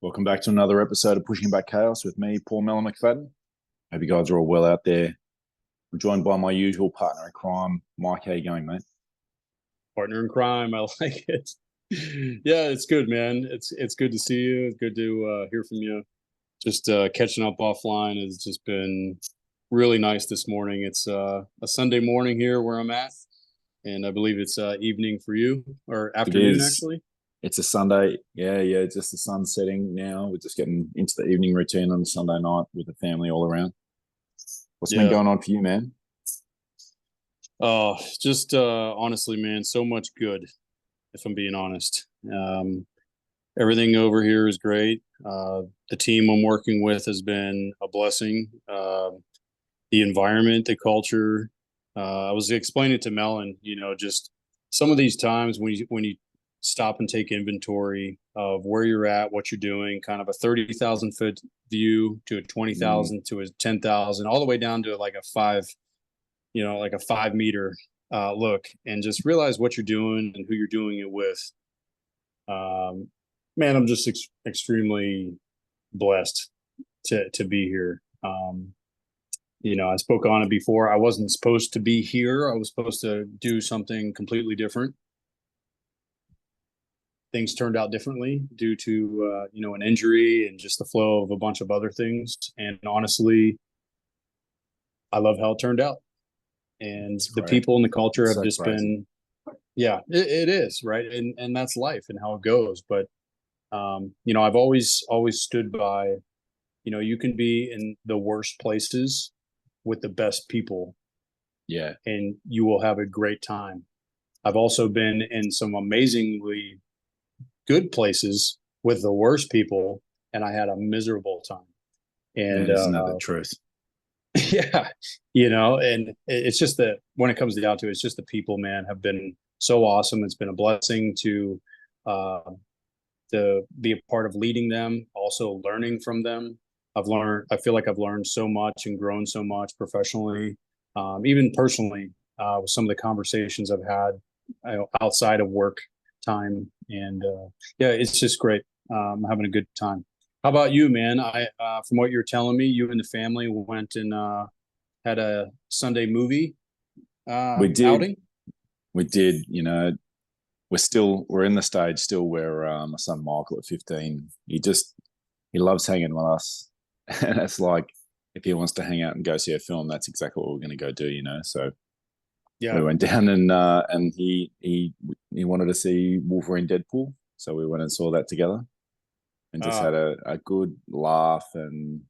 Welcome back to another episode of Pushing Back Chaos with me, Paul Melon. Hope you guys are all well out there. I'm joined by my usual partner in crime, Mike. How you going, mate? Partner in crime. I like it. Yeah, it's good, man. It's good to see you. It's good to hear from you. Just catching up offline has just been really nice this morning. It's a Sunday morning here where I'm at, and I believe it's evening for you, or It afternoon is. actually. It's a Sunday. Yeah. Just the sun setting now. We're just getting into the evening routine on a Sunday night with the family all around. What's been Yeah. going on for you, man? Just honestly, man, so much good, if I'm being honest. Everything over here is great. The team I'm working with has been a blessing. The environment, the culture. I was explaining to Melon, just some of these times when you stop and take inventory of where you're at, what you're doing, kind of a 30,000 foot view to a 20,000 to a 10,000, all the way down to like a like a 5 meter look, and just realize what you're doing and who you're doing it with. Man, I'm just extremely blessed to be here. I spoke on it before. I wasn't supposed to be here. I was supposed to do something completely different. Things turned out differently due to an injury and just the flow of a bunch of other things. And honestly, I love how it turned out. And the people and the culture It's have so just crazy. been, yeah, it is, right. And that's life and how it goes. But I've always stood by, you can be in the worst places with the best people Yeah. and you will have a great time. I've also been in some amazingly good places with the worst people and I had a miserable time. And Man, isn't that the truth? yeah, and it's just that when it comes down to it, it's just the people, man, have been so awesome. It's been a blessing uh to be a part of leading them, also learning from them. I feel like I've learned so much and grown so much professionally, even personally, with some of the conversations I've had outside of work time. And yeah, it's just great. Having a good time. How about you, man? From what you're telling me, you and the family went and had a Sunday movie We did. outing. We did. We're in the stage still where my son Michael at 15, he loves hanging with us. And it's like if he wants to hang out and go see a film, that's exactly what we're going to go do. So we Yeah. went down and he wanted to see Wolverine Deadpool. So we went and saw that together and just Uh, had a good laugh. And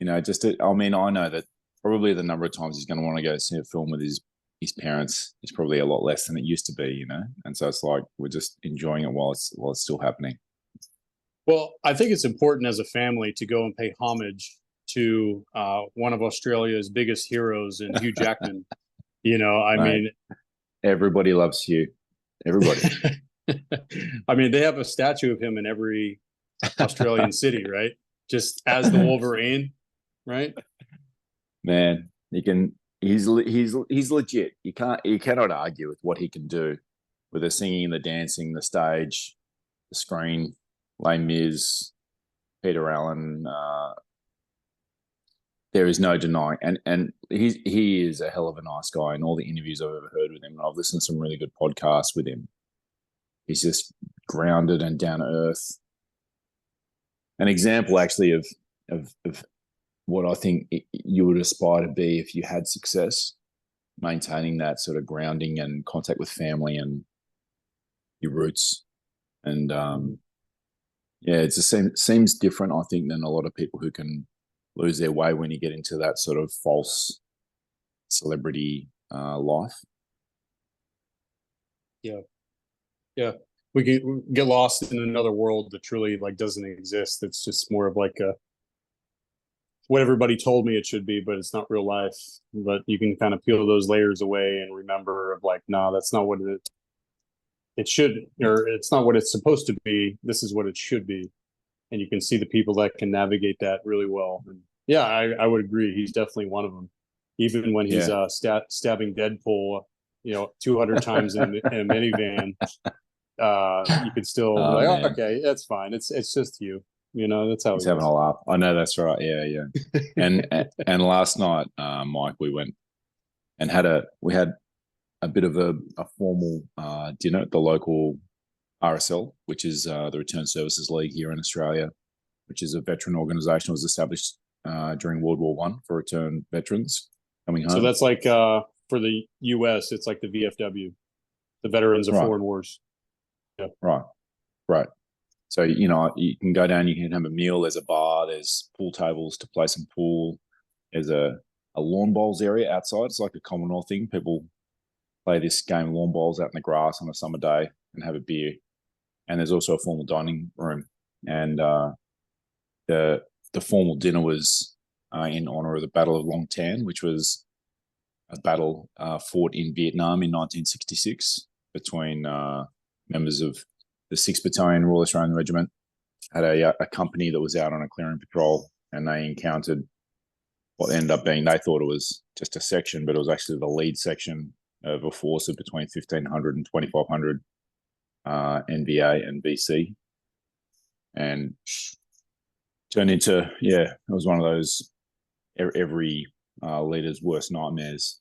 I mean, I know that probably the number of times he's going to want to go see a film with his parents is probably a lot less than it used to be. And so it's like we're just enjoying it while it's still happening. Well, I think it's important as a family to go and pay homage to one of Australia's biggest heroes in Hugh Jackman. I Mate, mean, everybody loves Hugh. Everybody. I mean, they have a statue of him in every Australian city, right? Just as the Wolverine, right? Man, he's legit. You cannot argue with what he can do with the singing, the dancing, the stage, the screen. Les Mis, Peter Allen. There is no denying, and he is a hell of a nice guy. In all the interviews I've ever heard with him, and I've listened to some really good podcasts with him. He's just grounded and down to earth. An example, actually, of what I think you would aspire to be if you had success, maintaining that sort of grounding and contact with family and your roots. And yeah, it just seems different, I think, than a lot of people who can lose their way when you get into that sort of false celebrity life. Yeah, yeah. We get lost in another world that truly like doesn't exist. It's just more of like what everybody told me it should be, but it's not real life. But you can kind of peel those layers away and remember of like, no, that's not what it should, or it's not what it's supposed to be. This is what it should be. And you can see the people that can navigate that really well. And yeah, I would agree. He's definitely one of them. Even when he's Yeah. stabbing Deadpool, 200 times in a minivan. you could still be Oh like, oh, man, okay, that's fine. It's just you. That's how he's it having is. a laugh. I know that's right. Yeah, yeah. And last night, Mike, we went and we had a bit of a formal dinner at the local RSL, which is the Return Services League here in Australia, which is a veteran organisation that was established during World War One for return veterans coming So home. that's like for the U.S., it's like the VFW, the Veterans of Right, Foreign Wars. Yeah. right, right. So you can go down, you can have a meal. There's a bar, there's pool tables to play some pool. There's a lawn bowls area outside. It's like a Commonwealth thing. People play this game lawn bowls out in the grass on a summer day and have a beer. And there's also a formal dining room. And the formal dinner was in honor of the Battle of Long Tan, which was a battle fought in Vietnam in 1966 between members of the 6th Battalion Royal Australian Regiment. Had a company that was out on a clearing patrol, and they encountered what ended up being, they thought it was just a section, but it was actually the lead section of a force of between 1,500 and 2,500 NVA and BC. And turned into, it was one of those every leader's worst nightmares,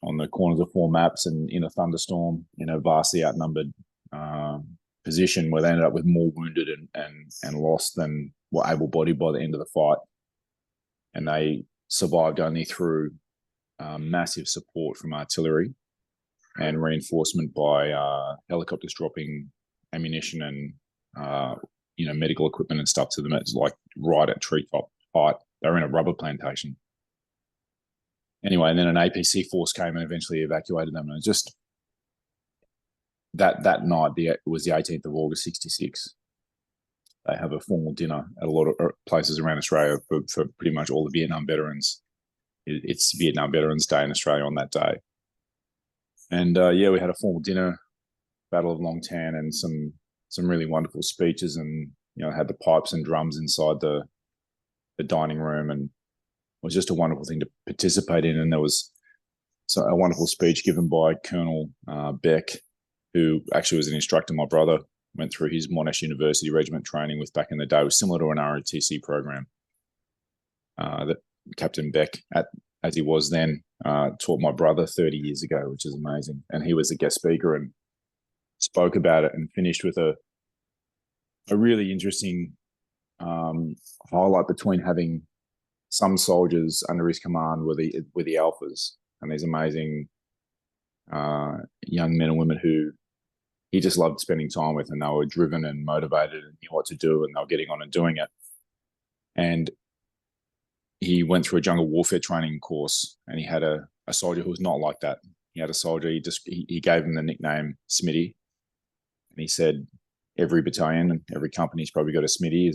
on the corners of 4 maps and in a thunderstorm in a vastly outnumbered position, where they ended up with more wounded and lost than were able-bodied by the end of the fight. And they survived only through massive support from artillery and reinforcement by helicopters dropping ammunition and medical equipment and stuff to them. It's like right at treetop height. They were in a rubber plantation. Anyway, and then an APC force came and eventually evacuated them. And it was just that night, it was the 18th of August, 66. They have a formal dinner at a lot of places around Australia for pretty much all the Vietnam veterans. It's Vietnam Veterans Day in Australia on that day. And we had a formal dinner, Battle of Long Tan, and some really wonderful speeches, and had the pipes and drums inside the dining room, and it was just a wonderful thing to participate in. And there was a wonderful speech given by Colonel Beck, who actually was an instructor my brother went through his Monash University regiment training with back in the day. It was similar to an ROTC program that Captain Beck, as he was then, taught my brother 30 years ago, which is amazing. And he was a guest speaker and spoke about it, and finished with a really interesting highlight between having some soldiers under his command were the alphas, and these amazing young men and women who he just loved spending time with, and they were driven and motivated and knew what to do, and they were getting on and doing it. And he went through a jungle warfare training course, and he had a soldier who was not like that. He had a soldier, he gave him the nickname Smitty, and he said every battalion and every company's probably got a Smitty.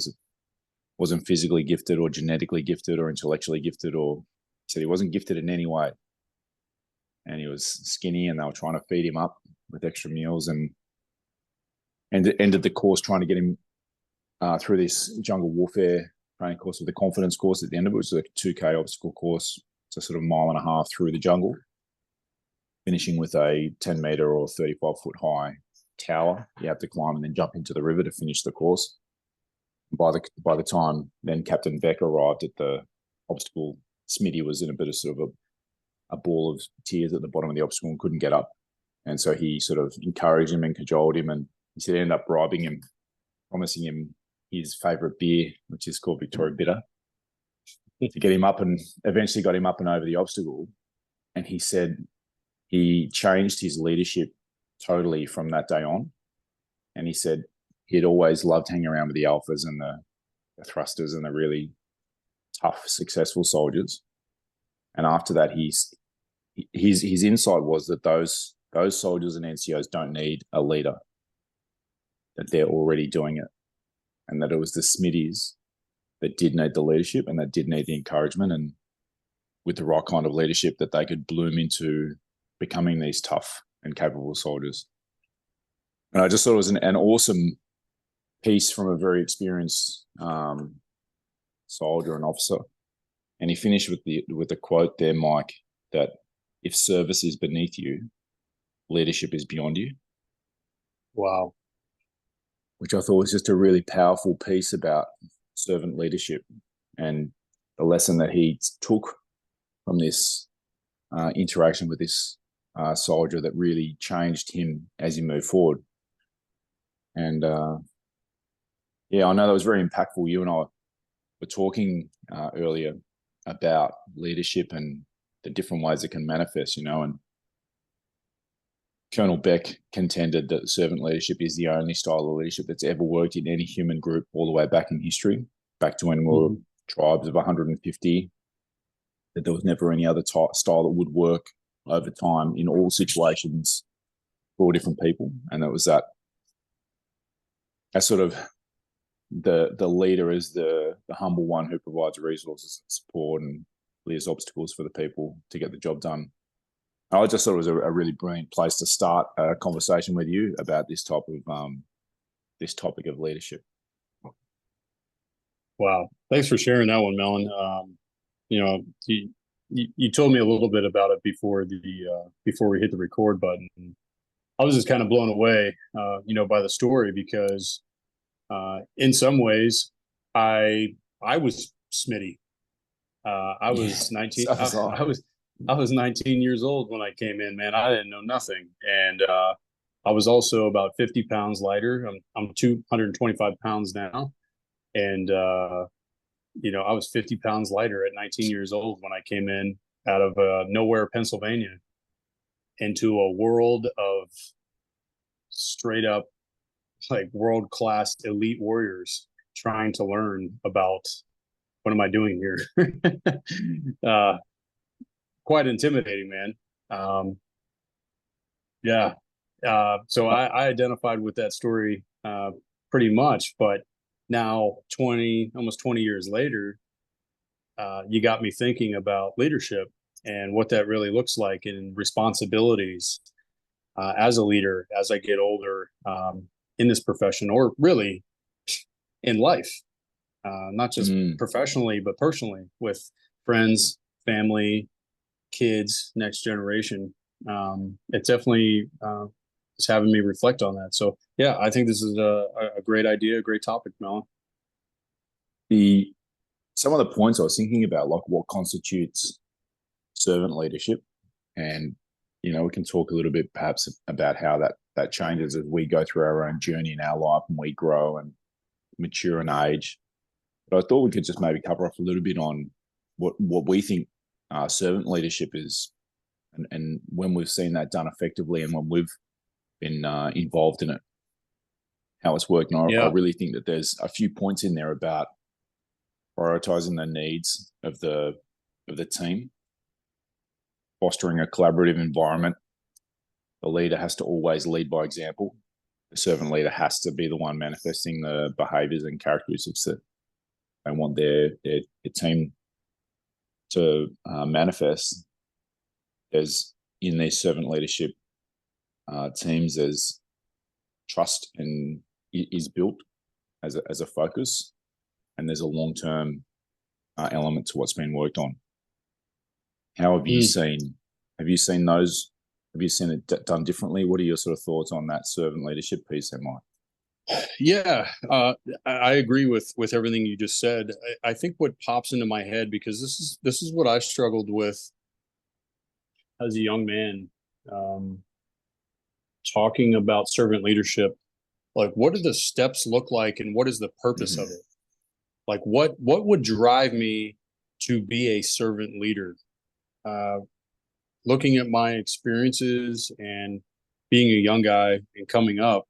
Wasn't physically gifted or genetically gifted or intellectually gifted, or he said he wasn't gifted in any way. And he was skinny, and they were trying to feed him up with extra meals, and ended the course trying to get him through this jungle warfare training course with a confidence course at the end of it, which was a 2K obstacle course. It's a sort of 1.5 miles through the jungle, finishing with a 10-meter or 35-foot high tower you have to climb and then jump into the river to finish the course. By the time then Captain Beck arrived at the obstacle, Smitty was in a bit of sort of a ball of tears at the bottom of the obstacle and couldn't get up. And so he sort of encouraged him and cajoled him, and he said he ended up bribing him, promising him his favourite beer, which is called Victoria Bitter, to get him up, and eventually got him up and over the obstacle. And he said he changed his leadership totally from that day on. And he said he'd always loved hanging around with the alphas and the thrusters and the really tough, successful soldiers. And after that, his insight was that those soldiers and NCOs don't need a leader, that they're already doing it, and that it was the Smitties that did need the leadership and that did need the encouragement, and with the right kind of leadership that they could bloom into becoming these tough and capable soldiers. And I just thought it was an awesome piece from a very experienced soldier and officer. And he finished with the quote there, Mike, that if service is beneath you, leadership is beyond you. Wow. which I thought was just a really powerful piece about servant leadership and the lesson that he took from this interaction with this soldier that really changed him as he moved forward. And yeah, I know that was very impactful. You and I were talking earlier about leadership and the different ways it can manifest, and Colonel Beck contended that servant leadership is the only style of leadership that's ever worked in any human group all the way back in history, back to when we were tribes of 150, that there was never any other style that would work over time in all situations for all different people. And that was that sort of the leader is the humble one who provides resources and support and clears obstacles for the people to get the job done. I just thought it was a really brilliant place to start a conversation with you about this topic of leadership. Wow. Thanks for sharing that one, Melon. You told me a little bit about it before we hit the record button. I was just kind of blown away, by the story because in some ways I was Smitty. I was 19. I was 19 years old when I came in, man. I didn't know nothing. And I was also about 50 pounds lighter. I'm 225 pounds now. And, I was 50 pounds lighter at 19 years old when I came in out of nowhere, Pennsylvania, into a world of straight up like world-class elite warriors trying to learn about what am I doing here? Quite intimidating, man. Yeah. So I identified with that story pretty much, but now almost 20 years later, you got me thinking about leadership and what that really looks like and responsibilities as a leader as I get older in this profession or really in life, not just professionally, but personally with friends, family, kids, next generation. It definitely is having me reflect on that. So yeah, I think this is a great idea, a great topic, Melon. Some of the points I was thinking about, like what constitutes servant leadership, and we can talk a little bit perhaps about how that changes as we go through our own journey in our life and we grow and mature in age. But I thought we could just maybe cover off a little bit on what we think servant leadership is, and when we've seen that done effectively and when we've been involved in it, how it's worked. And I really think that there's a few points in there about prioritizing the needs of the team, fostering a collaborative environment. The leader has to always lead by example. The servant leader has to be the one manifesting the behaviors and characteristics that they want their team to manifest. There's in these servant leadership teams, there's trust and is built as a focus, and there's a long-term element to what's been worked on. How have you seen? Have you seen those? Have you seen it done differently? What are your sort of thoughts on that servant leadership piece, there, Mike? Yeah, I agree with everything you just said. I think what pops into my head, because this is what I struggled with as a young man, talking about servant leadership. Like, what do the steps look like, and what is the purpose of it? Like, what would drive me to be a servant leader? Looking at my experiences and being a young guy and coming up,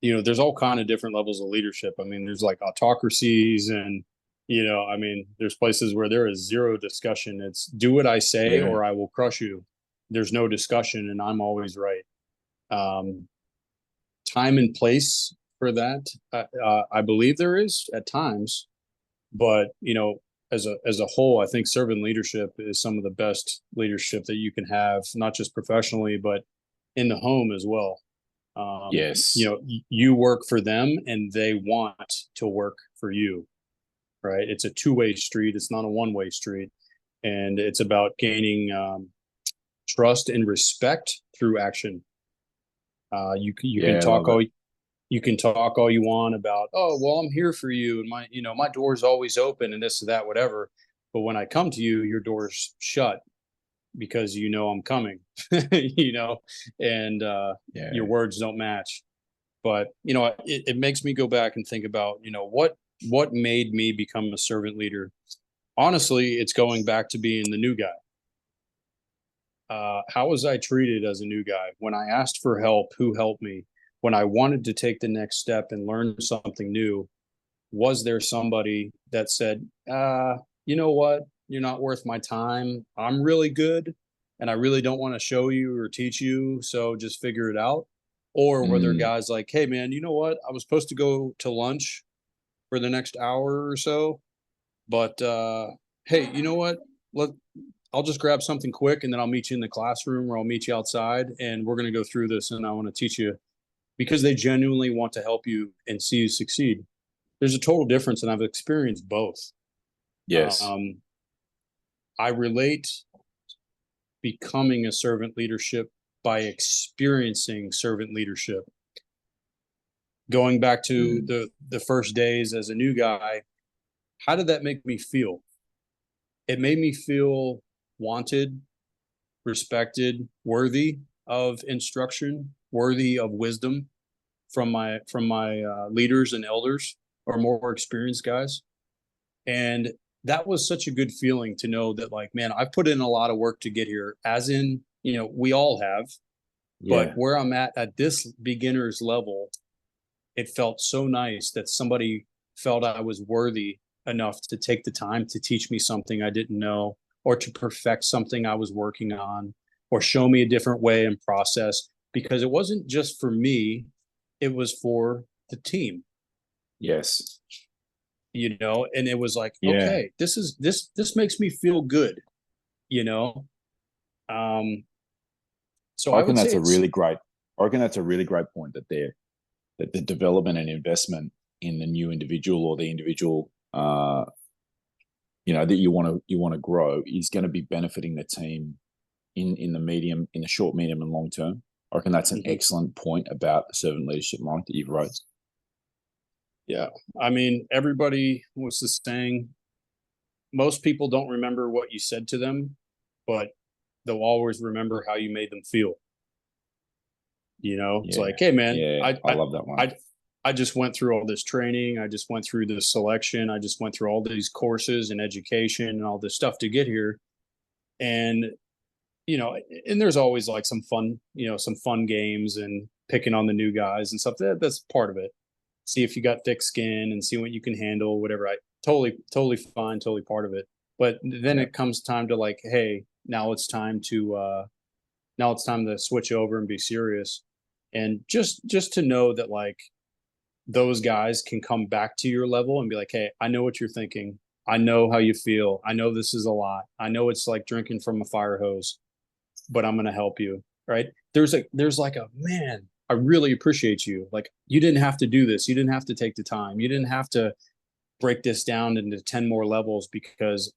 there's all kind of different levels of leadership. I mean, there's like autocracies and, there's places where there is zero discussion. It's do what I say or I will crush you. There's no discussion and I'm always right. Time and place for that. I believe there is at times, but, as a whole, I think servant leadership is some of the best leadership that you can have, not just professionally, but in the home as well. Yes. You work for them and they want to work for you, right? It's a two-way street. It's not a one-way street. And it's about gaining trust and respect through action. You can Yeah, I talk love it. you can talk all you want about, oh, well, I'm here for you, and my door's always open, and this, that, whatever. But when I come to you, your door's shut because I'm coming, you know, and your Yeah. words don't match. But it makes me go back and think about what made me become a servant leader. Honestly, it's going back to being the new guy. How was I treated as a new guy? When I asked for help, who helped me? When I wanted to take the next step and learn something new, was there somebody that said, you know what? You're not worth my time. I'm really good and I really don't want to show you or teach you. So just figure it out. Or were there Mm, guys like, hey, man, you know what? I was supposed to go to lunch for the next hour or so, but hey, you know what? Let I'll just grab something quick and then I'll meet you in the classroom or I'll meet you outside and we're going to go through this and I want to teach you because they genuinely want to help you and see you succeed. There's a total difference, and I've experienced both. yes. Um, I relate becoming a servant leadership by experiencing servant leadership. Going back to Mm, the first days as a new guy, how did that make me feel? It made me feel wanted, respected, worthy of instruction, worthy of wisdom from my leaders and elders or more experienced guys. And that was such a good feeling to know that, like, man, I've put in a lot of work to get here, as in, we all have. But yeah. where I'm at this beginner's level, it felt so nice that somebody felt I was worthy enough to take the time to teach me something I didn't know, or to perfect something I was working on, or show me a different way and process. Because it wasn't just for me, it was for the team. Yes. And it was like, Yeah. okay, this makes me feel good, you know um so I I reckon would say that's a it's really great. I reckon that's a really great point that the development and investment in the new individual or the individual, that you want to grow is going to be benefiting the team in the short, medium, and long term. I reckon that's an Mhm. excellent point about the servant leadership, Mike, that you've raised. Yeah, I mean, everybody was the saying, most people don't remember what you said to them, but they'll always remember how you made them feel. It's like, Yeah. hey, man, Yeah. i I i love that one. i, I just went through all this training, I just went through this selection, I just went through all these courses and education and all this stuff to get here. And you know, and there's always like some fun games and picking on the new guys and stuff. That's part of it. See if you got thick skin and see what you can handle, whatever. I totally fine, totally part of it. But then Yeah. it comes time to, like, hey, now it's time to switch over and be serious. And just to know that, like, those guys can come back to your level and be like, hey, I know what you're thinking. I know how you feel. I know this is a lot. I know it's like drinking from a fire hose, but I'm going to help you. Right. There's like a, man, I really appreciate you. Like, you didn't have to do this. You didn't have to take the time. You didn't have to break this down into 10 more levels because,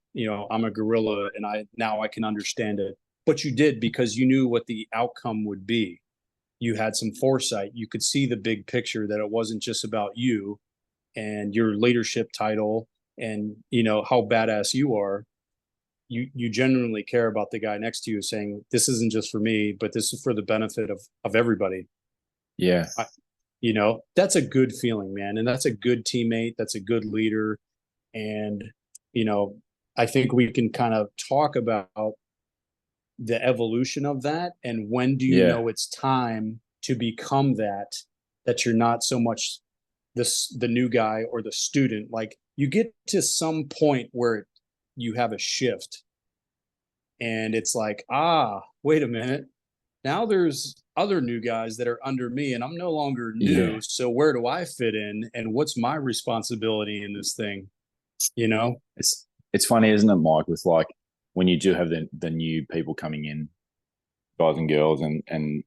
I'm a gorilla and now I can understand it. But you did because you knew what the outcome would be. You had some foresight. You could see the big picture, that it wasn't just about you and your leadership title and, how badass you are. You genuinely care about the guy next to you, saying, this isn't just for me, but this is for the benefit of everybody. Yeah. I, that's a good feeling, man. And that's a good teammate. That's a good leader. And, you know, I think we can kind of talk about the evolution of that. And when do you Yeah. know it's time to become that you're not so much the new guy or the student. Like, you get to some point where you have a shift and it's like, wait a minute. Now there's other new guys that are under me and I'm no longer Yeah. new. So where do I fit in and what's my responsibility in this thing? You know? It's funny, isn't it, Mike? With like when you do have the new people coming in, guys and girls, and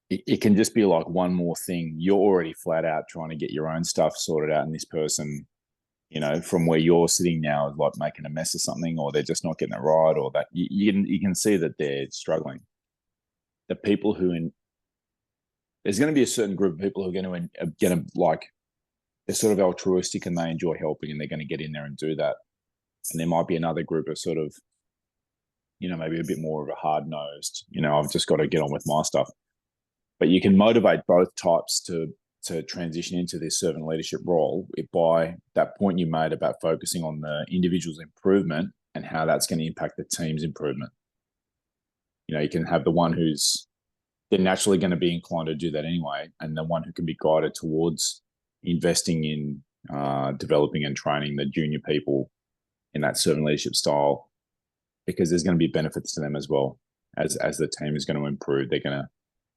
it can just be like one more thing. You're already flat out trying to get your own stuff sorted out, and this person, from where you're sitting now, is like making a mess of something, or they're just not getting it right, or that you can see that they're struggling. The people there's going to be a certain group of people who are going to like, they're sort of altruistic and they enjoy helping and they're going to get in there and do that. And there might be another group of sort of, maybe a bit more of a hard nosed, I've just got to get on with my stuff. But you can motivate both types to transition into this servant leadership role by that point you made about focusing on the individual's improvement and how that's going to impact the team's improvement. You can have the one they're naturally going to be inclined to do that anyway, and the one who can be guided towards investing in developing and training the junior people in that servant leadership style, because there's going to be benefits to them as well. As the team is going to improve, they're going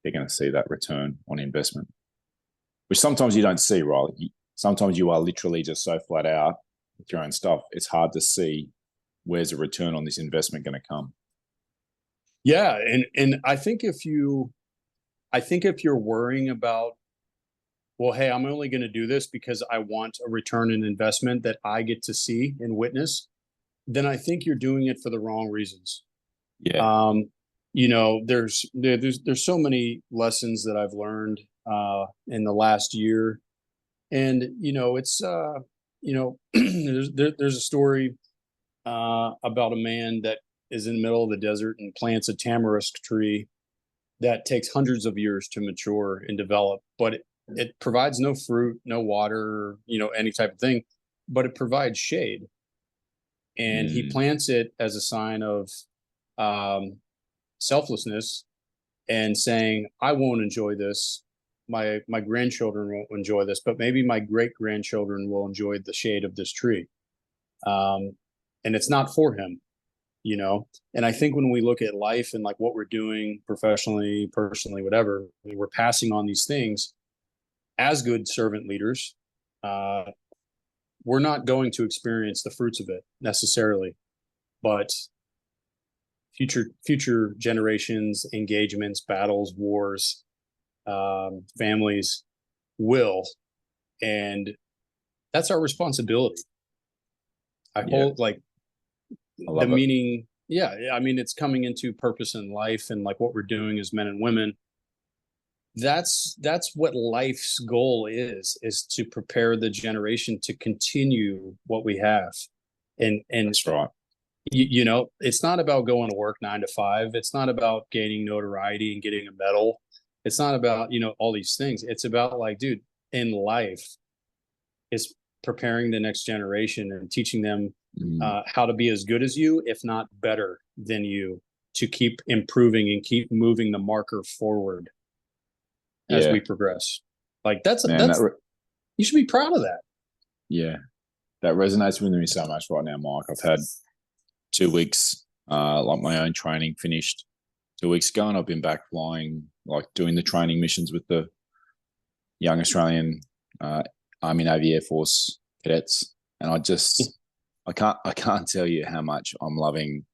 to see that return on investment, which sometimes you don't see, right? Sometimes you are literally just so flat out with your own stuff, it's hard to see where's the return on this investment going to come. Yeah, and I think if you're worrying about, well, hey, I'm only going to do this because I want a return on investment that I get to see and witness, then I think you're doing it for the wrong reasons. Yeah. There's so many lessons that I've learned in the last year, and it's there's a story about a man that is in the middle of the desert and plants a tamarisk tree that takes hundreds of years to mature and develop, but it provides no fruit, no water, any type of thing, but it provides shade. And he plants it as a sign of selflessness and saying, I won't enjoy this. My grandchildren won't enjoy this, but maybe my great-grandchildren will enjoy the shade of this tree. And it's not for him, And I think when we look at life and like what we're doing professionally, personally, whatever, we're passing on these things as good servant leaders. We're not going to experience the fruits of it necessarily, but future generations, engagements, battles, wars, families will, and that's our responsibility. I hold like the meaning. Yeah, I mean, it's coming into purpose in life and like what we're doing as men and women. That's what life's goal is to prepare the generation to continue what we have. And that's right. It's not about going to work 9 to 5. It's not about gaining notoriety and getting a medal. It's not about, all these things. It's about like, dude, in life, it's preparing the next generation and teaching them how to be as good as you, if not better than you, to keep improving and keep moving the marker forward as we progress. Like you should be proud of that. Yeah. That resonates with me so much right now, Mike. I've had 2 weeks, like my own training finished 2 weeks ago, and I've been back flying, like doing the training missions with the young Australian Army Navy Air Force cadets. And I can't tell you how much I'm loving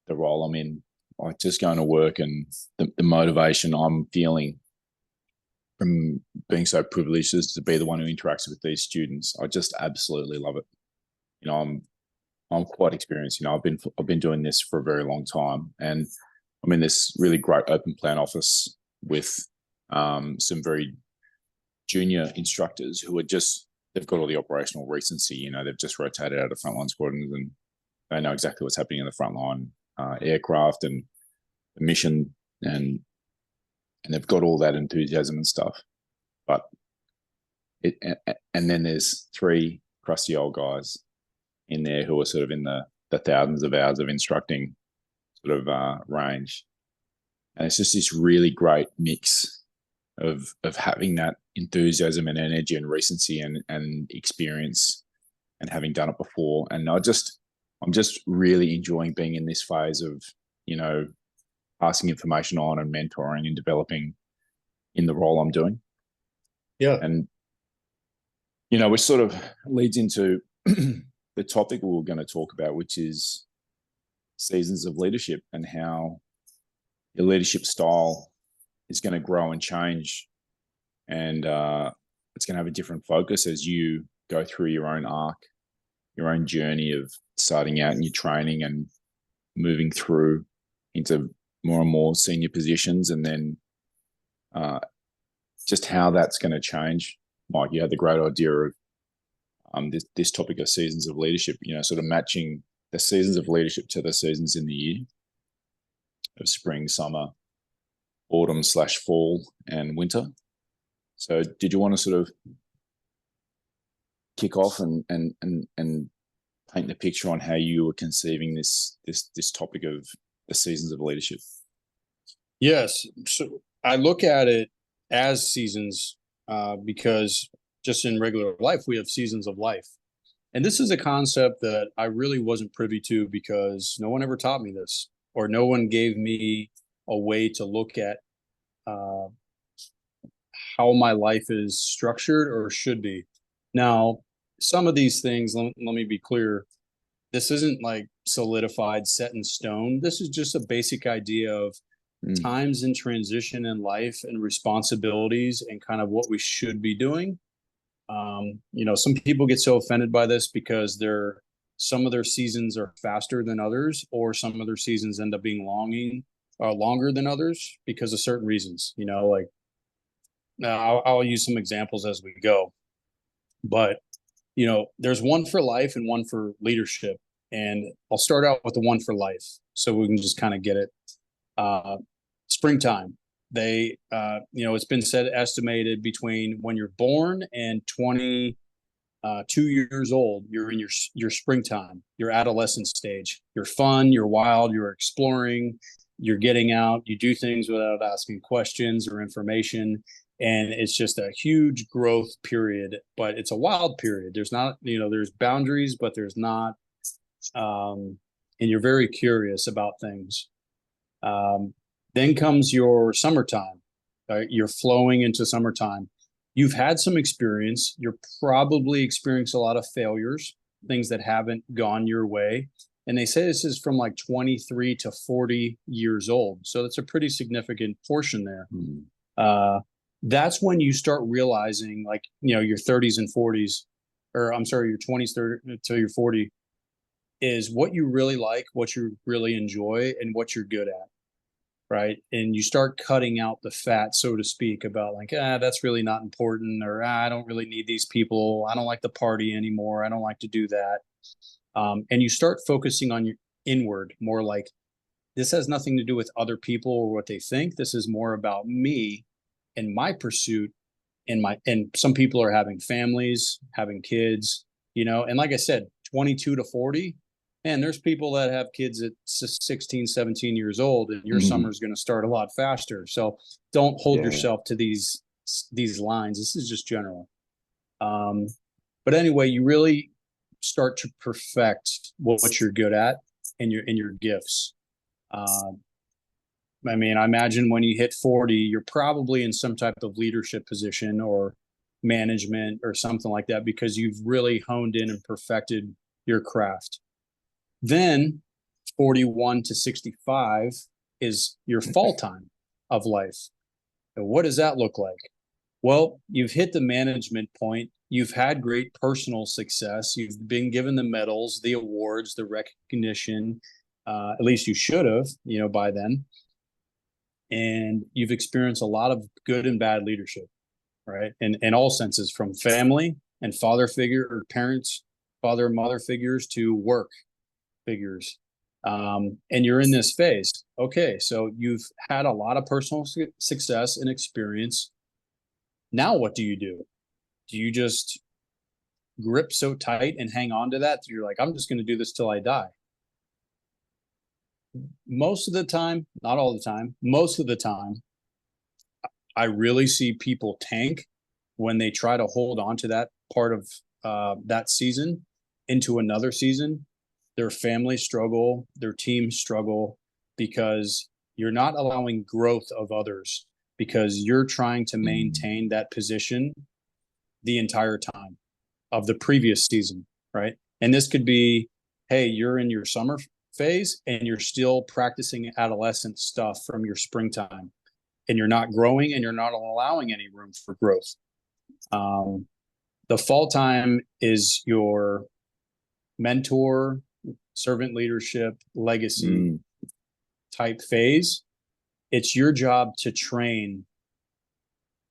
the role I'm in. Like just going to work and the motivation I'm feeling from being so privileged as to be the one who interacts with these students. I just absolutely love it. I'm quite experienced. I've been doing this for a very long time, and I'm in this really great open plan office with some very junior instructors who are they've got all the operational recency. They've just rotated out of frontline squadrons and they know exactly what's happening in the frontline aircraft and the mission, and they've got all that enthusiasm and stuff. But and then there's 3 crusty old guys in there who are sort of in the thousands of hours of instructing sort of range. And it's just this really great mix of having that enthusiasm and energy and recency and experience and having done it before. And I'm just really enjoying being in this phase of, passing information on and mentoring and developing in the role I'm doing. Yeah. And, which sort of leads into the topic we're going to talk about, which is seasons of leadership and how your leadership style is going to grow and change. And it's going to have a different focus as you go through your own arc, your own journey of starting out in your training and moving through into more and more senior positions, and then just how that's going to change. Mike, you had the great idea of this topic of seasons of leadership, sort of matching the seasons of leadership to the seasons in the year of spring, summer, autumn/fall, and winter. So did you want to sort of kick off and paint the picture on how you were conceiving this topic of the seasons of leadership? Yes. So I look at it as seasons because just in regular life, we have seasons of life. And this is a concept that I really wasn't privy to because no one ever taught me this, or no one gave me a way to look at how my life is structured or should be. Now, some of these things, let me be clear, this isn't like solidified, set in stone. This is just a basic idea of times in transition in life and responsibilities and kind of what we should be doing. Some people get so offended by this because some of their seasons are faster than others, or some of their seasons end up being longer than others because of certain reasons. Like I'll use some examples as we go, but there's one for life and one for leadership, and I'll start out with the one for life so we can just kind of get it. Springtime. It's been estimated between when you're born and 22 years old, you're in your springtime, your adolescent stage. You're fun, you're wild, you're exploring, you're getting out, you do things without asking questions or information. And it's just a huge growth period, but it's a wild period. There's not, there's boundaries, but there's not, and you're very curious about things. Then comes your summertime. You're flowing into summertime. You've had some experience. You're probably experienced a lot of failures, things that haven't gone your way. And they say this is from like 23 to 40 years old. So that's a pretty significant portion there. That's when you start realizing, like, your 30s and 40s, or I'm sorry, your 20s, 30 to your 40, is what you really like, what you really enjoy, and what you're good at. Right. And you start cutting out the fat, so to speak, about like, that's really not important, or I don't really need these people. I don't like the party anymore. I don't like to do that. And you start focusing on your inward, more like, this has nothing to do with other people or what they think. This is more about me and my pursuit. And some people are having families, having kids, and like I said, 22 to 40, and there's people that have kids at 16, 17 years old, and your summer is going to start a lot faster. So don't hold yourself to these lines. This is just general. But anyway, you really start to perfect what you're good at and your gifts. I imagine when you hit 40, you're probably in some type of leadership position or management or something like that, because you've really honed in and perfected your craft. Then 41 to 65 is your fall time of life. And what does that look like? Well, you've hit the management point. You've had great personal success. You've been given the medals, the awards, the recognition. At least you should have, by then. And you've experienced a lot of good and bad leadership, right? In all senses, from family and father figure or parents, father and mother figures, to work figures. And you're in this phase. Okay, so you've had a lot of personal success and experience. Now what do? Do you just grip so tight and hang on to that you're like, I'm just going to do this till I die? Most of the time, not all the time, most of the time, I really see people tank when they try to hold on to that part of that season into another season. Their family struggle, their team struggle, because you're not allowing growth of others, because you're trying to maintain that position the entire time of the previous season, right? And this could be, hey, you're in your summer phase and you're still practicing adolescent stuff from your springtime, and you're not growing and you're not allowing any room for growth. The fall time is your mentor, servant leadership, legacy type phase. It's your job to train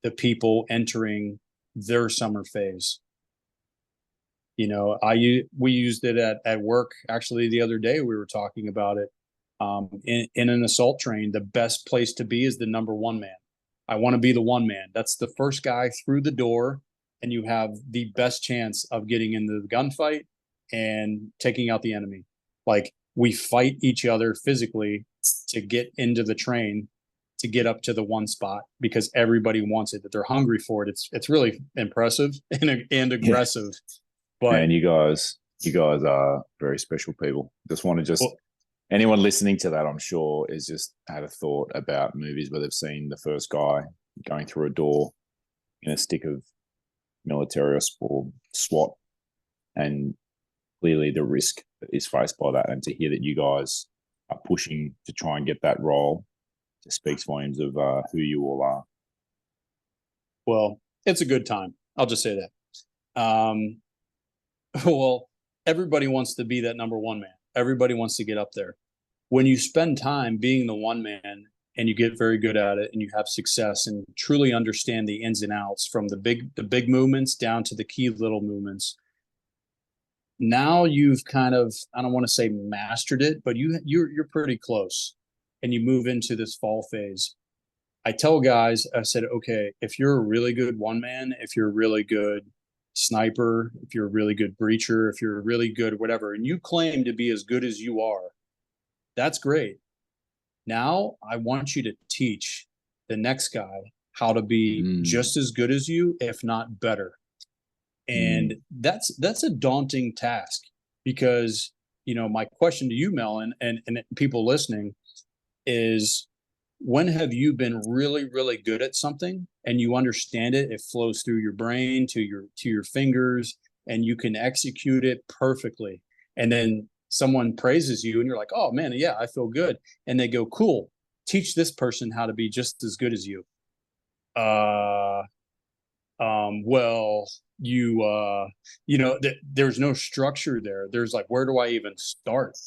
the people entering their summer phase. You know, we used it at work. Actually, the other day we were talking about it. In an assault train, the best place to be is the number one man. I want to be the one man. That's the first guy through the door, and you have the best chance of getting into the gunfight and taking out the enemy. Like, we fight each other physically to get into the train, to get up to the one spot, because everybody wants it, that they're hungry for it. It's really impressive and aggressive. But and you guys are very special people. Just want to well, anyone listening to that, I'm sure, is just had a thought about movies where they've seen the first guy going through a door in a stick of military or SWAT, and clearly the risk that is faced by that. And to hear that you guys are pushing to try and get that role just speaks volumes of who you all are. Well, it's a good time. I'll just say that. Well, everybody wants to be that number one man. Everybody wants to get up there. When you spend time being the one man and you get very good at it and you have success and truly understand the ins and outs, from the big movements down to the key little movements, now you've kind of, I don't want to say mastered it, but you're pretty close, and you move into this fall phase. I tell guys, I said, okay, if you're a really good one man, if you're a really good sniper, if you're a really good breacher, if you're really good whatever, and you claim to be as good as you are, that's great. Now I want you to teach the next guy how to be just as good as you, if not better. And that's a daunting task, because, you know, my question to you, Melon, and people listening is, when have you been really, really good at something and you understand it? It flows through your brain to your fingers, and you can execute it perfectly. And then someone praises you and you're like, oh man, yeah, I feel good. And they go, cool, teach this person how to be just as good as you. Well, you know, there's no structure there. There's like, where do I even start?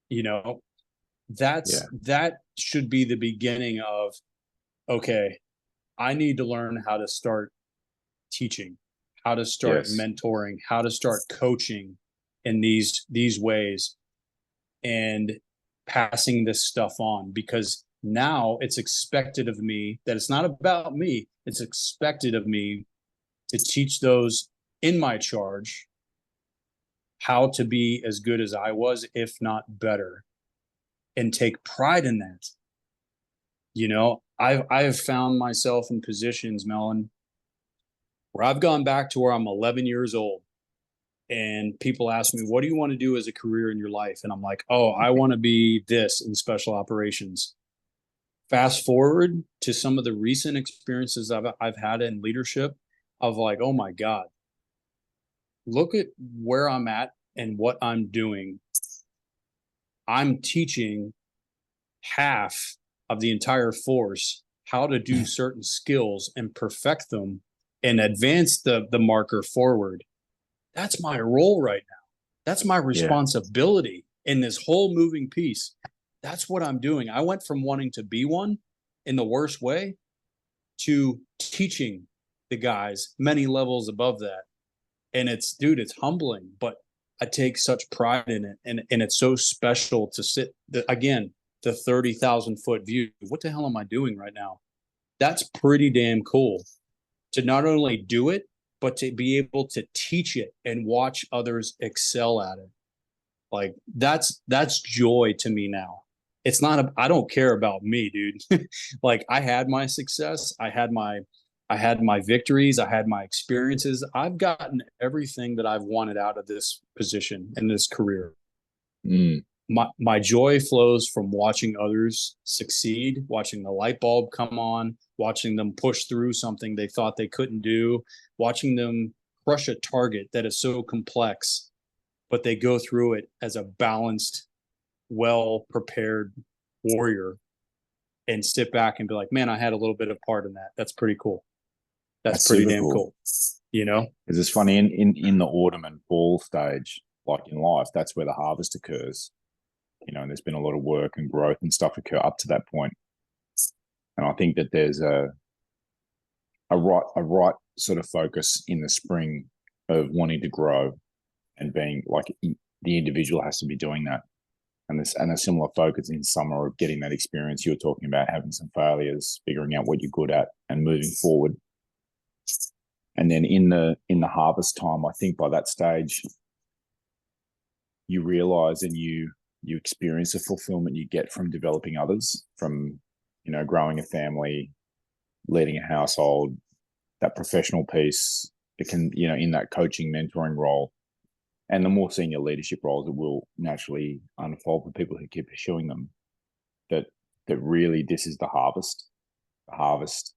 You know, that should be the beginning of, okay, I need to learn how to start teaching, how to start mentoring, how to start coaching in these ways, and passing this stuff on, because now it's expected of me that it's not about me. It's expected of me to teach those in my charge how to be as good as I was, if not better, and take pride in that. You know, I've found myself in positions, Melon, where I've gone back to where I'm 11 years old, and people ask me, what do you want to do as a career in your life? And I'm like, oh, I want to be this in special operations. Fast forward to some of the recent experiences I've had in leadership, of like, oh my God, look at where I'm at and what I'm doing. I'm teaching half of the entire force how to do certain skills and perfect them and advance the marker forward. That's my role right now. That's my responsibility in this whole moving piece. That's what I'm doing. I went from wanting to be one in the worst way to teaching the guys many levels above that. And it's humbling, but I take such pride in it. And it's so special to sit, again, the 30,000 foot view. What the hell am I doing right now? That's pretty damn cool to not only do it, but to be able to teach it and watch others excel at it. Like, that's joy to me now. It's not, I don't care about me, dude. Like, I had my success. I had my victories. I had my experiences. I've gotten everything that I've wanted out of this position and this career. My joy flows from watching others succeed, watching the light bulb come on, watching them push through something they thought they couldn't do, watching them crush a target that is so complex, but they go through it as a balanced, well-prepared warrior, and sit back and be like, man, I had a little bit of part in that. That's pretty cool. That's pretty damn cool. You know? Because it's funny, in the autumn and fall stage, like in life, that's where the harvest occurs. You know, and there's been a lot of work and growth and stuff occur up to that point. And I think that there's a right sort of focus in the spring of wanting to grow and being like the individual has to be doing that, and a similar focus in summer of getting that experience you're talking about, having some failures, figuring out what you're good at, and moving forward. And then in the harvest time, I think by that stage, you realize and you experience the fulfillment you get from developing others, from growing a family, leading a household, that professional piece. It can in that coaching, mentoring role, and the more senior leadership roles that will naturally unfold for people who keep pursuing them. That really this is the harvest. The harvest,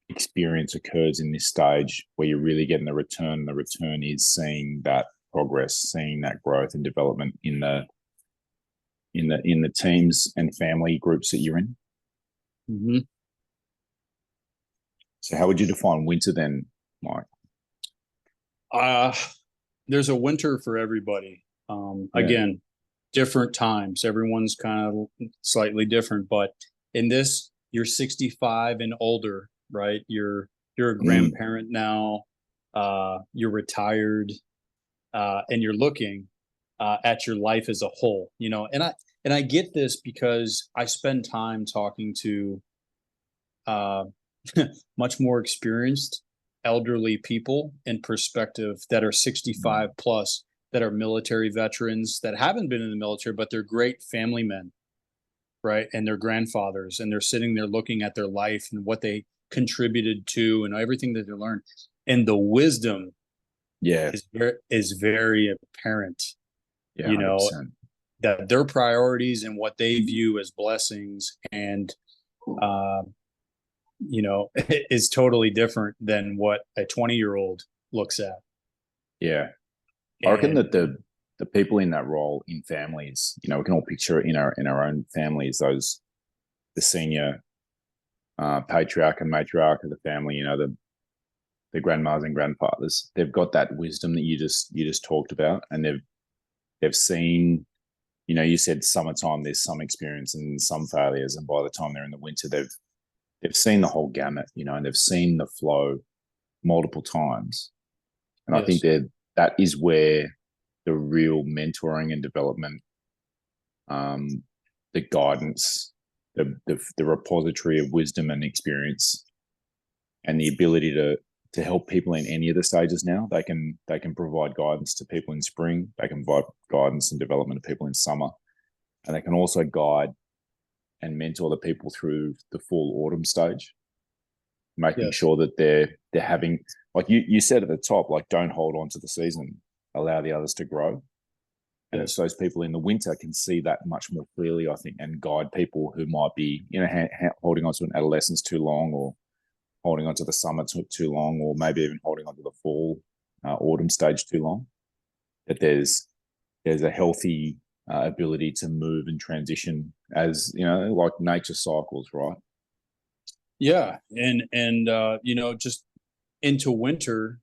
experience occurs in this stage where you're really getting the return. The return is seeing that progress, seeing that growth and development in the teams and family groups that you're in. Mm-hmm. So how would you define winter then, Mike? There's a winter for everybody. Again, different times. Everyone's kind of slightly different, but in this, you're 65 and older, right? You're a grandparent now. You're retired, and you're looking at your life as a whole. And I get this because I spend time talking to much more experienced elderly people in perspective that are 65 plus, that are military veterans, that haven't been in the military, but they're great family men, right? And they're grandfathers, and they're sitting there looking at their life and what they contributed to and everything that they learned. And the wisdom is very apparent, 100%. That their priorities and what they view as blessings and is totally different than what a 20-year-old looks at. Yeah. I reckon that the people in that role in families, we can all picture it in our own families, the senior patriarch and matriarch of the family, the grandmas and grandfathers. They've got that wisdom that you just talked about, and they've seen, you said summertime, there's some experience and some failures, and by the time they're in the winter, they've seen the whole gamut, and they've seen the flow multiple times. And I think that is where the real mentoring and development, the guidance, the repository of wisdom and experience, and the ability to help people in any of the stages now. They can provide guidance to people in spring. They can provide guidance and development to people in summer. And they can also guide and mentor the people through the full autumn stage, making sure that they're having, like you said at the top, like, don't hold on to the season, allow the others to grow. And it's those people in the winter can see that much more clearly, I think, and guide people who might be, holding on to an adolescence too long, or holding on to the summer too long, or maybe even holding on to the fall, autumn stage too long. That there's a healthy ability to move and transition as, like nature cycles, right? Yeah. And just into winter,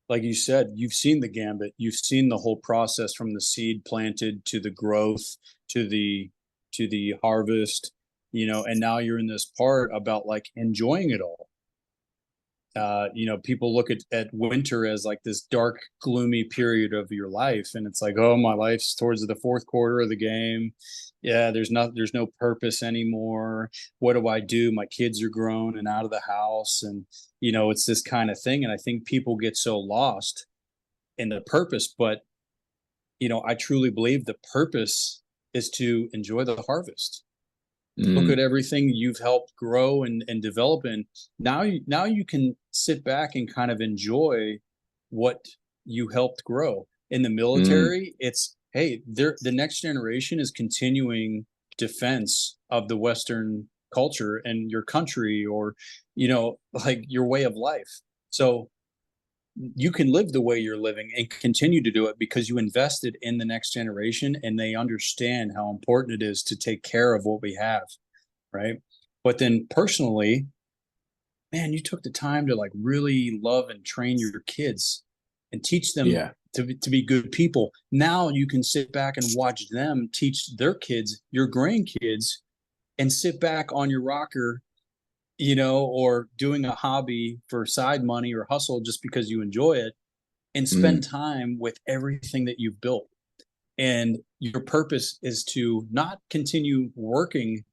like you said, you've seen the gambit, you've seen the whole process from the seed planted to the growth, to the harvest, and now you're in this part about like enjoying it all. People look at winter as like this dark, gloomy period of your life. And it's like, oh, my life's towards the fourth quarter of the game. Yeah, there's no purpose anymore. What do I do? My kids are grown and out of the house. And, it's this kind of thing. And I think people get so lost in the purpose. But, I truly believe the purpose is to enjoy the harvest. Look at everything you've helped grow and develop, and now you can sit back and kind of enjoy what you helped grow. In the military, it's, hey, the next generation is continuing defense of the Western culture and your country, or like your way of life. So you can live the way you're living and continue to do it because you invested in the next generation, and they understand how important it is to take care of what we have. Right. But then personally, man, you took the time to like really love and train your kids and teach them to be good people. Now you can sit back and watch them teach their kids, your grandkids, and sit back on your rocker or doing a hobby for side money or hustle just because you enjoy it, and spend Mm, time with everything that you've built. And your purpose is to not continue working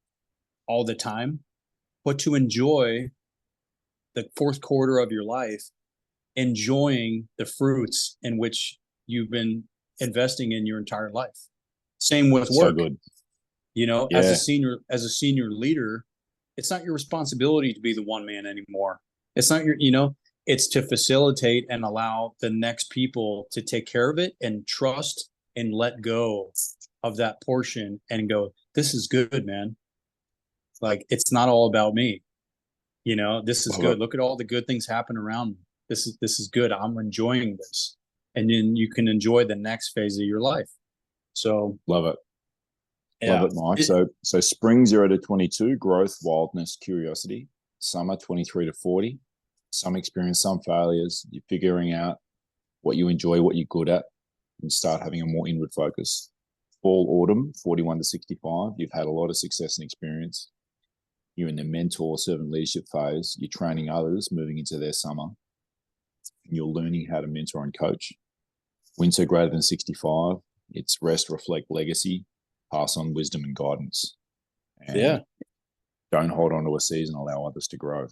all the time, but to enjoy the fourth quarter of your life, enjoying the fruits in which you've been investing in your entire life. Same with so work. good. As a Yeah. senior leader, it's not your responsibility to be the one man anymore. It's not it's to facilitate and allow the next people to take care of it and trust and let go of that portion and go, this is good, man. Like, it's not all about me. This is Love good. it. Look at all the good things happen around me. This is good. I'm enjoying this. And then you can enjoy the next phase of your life. So, Love it. Love yeah. it, Mike. So spring 0 to 22, growth, wildness, curiosity. Summer 23 to 40, some experience, some failures. You're figuring out what you enjoy, what you're good at, and start having a more inward focus. Fall, autumn 41 to 65, you've had a lot of success and experience. You're in the mentor, servant leadership phase. You're training others, moving into their summer. You're learning how to mentor and coach. Winter greater than 65, it's rest, reflect, legacy, pass on wisdom and guidance. Yeah. And don't hold on to a season, allow others to grow.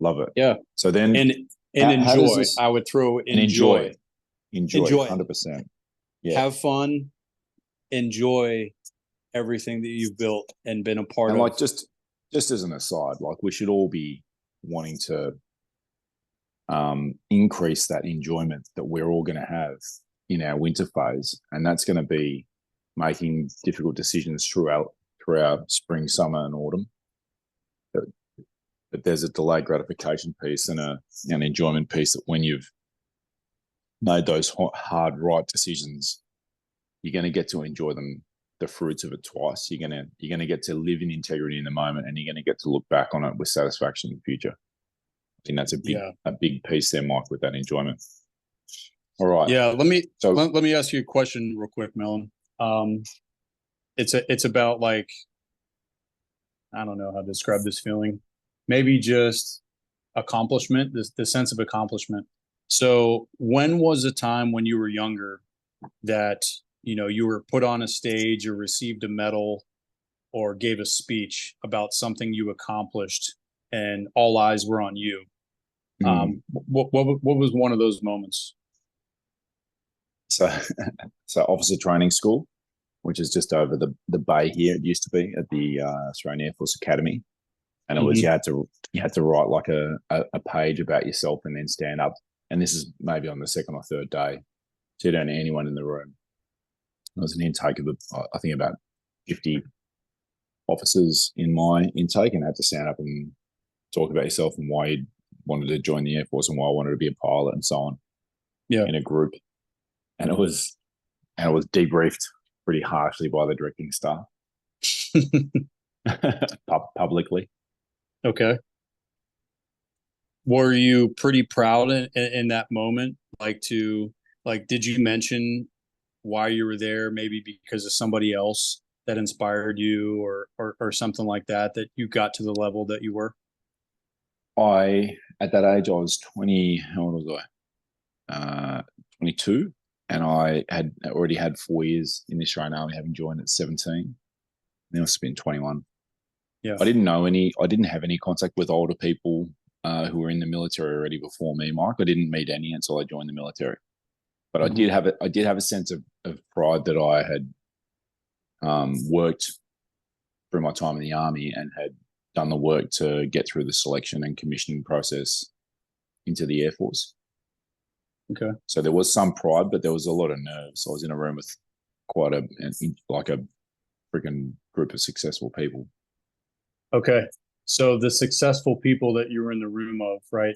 Love it. Yeah. So then, And how does enjoy. this, I would throw and enjoy, enjoy. enjoy Enjoy. 100%. Yeah. Have fun. Enjoy everything that you've built and been a part And of. like, just as an aside, like, we should all be wanting to increase that enjoyment that we're all going to have in our winter phase. And that's going to be making difficult decisions throughout spring, summer, and autumn. But there's a delayed gratification piece and an enjoyment piece that when you've made those hard, right decisions, you're going to get to enjoy them, the fruits of it twice. You're going to get to live in integrity in the moment, and you're going to get to look back on it with satisfaction in the future. I think that's a big piece there, Mike, with that enjoyment. All right. Yeah. So Let me ask you a question real quick, Melon. It's about, like, I don't know how to describe this feeling. Maybe just accomplishment, the sense of accomplishment. So when was a time when you were younger that, you were put on a stage or received a medal or gave a speech about something you accomplished and all eyes were on you? What was one of those moments? so so officer training school, which is just over the bay here. It used to be at the Australian Air Force Academy, and it was Mm-hmm. you had to write like a page about yourself and then stand up. And this is maybe on the second or third day, so you don't need anyone in the room. There was an intake of I think about 50 officers in my intake, and I had to stand up and talk about yourself and why you wanted to join the Air Force and why I wanted to be a pilot and so on Yeah. in a group. And it was debriefed pretty harshly by the directing staff publicly. Okay. Were you pretty proud in that moment? Did you mention why you were there? Maybe because of somebody else that inspired you, or something like that you got to the level that you were? At that age, I was 20. How old was I? 22. And I had already had 4 years in the Australian Army, having joined at 17. Then I must have been 21. Yeah. I didn't have any contact with older people who were in the military already before me, Mike. I didn't meet any until I joined the military. But Mm-hmm. I did have a sense of pride that I had worked through my time in the Army and had done the work to get through the selection and commissioning process into the Air Force. Okay. So there was some pride, but there was a lot of nerves. I was in a room with quite a freaking group of successful people. Okay. So the successful people that you were in the room of, right?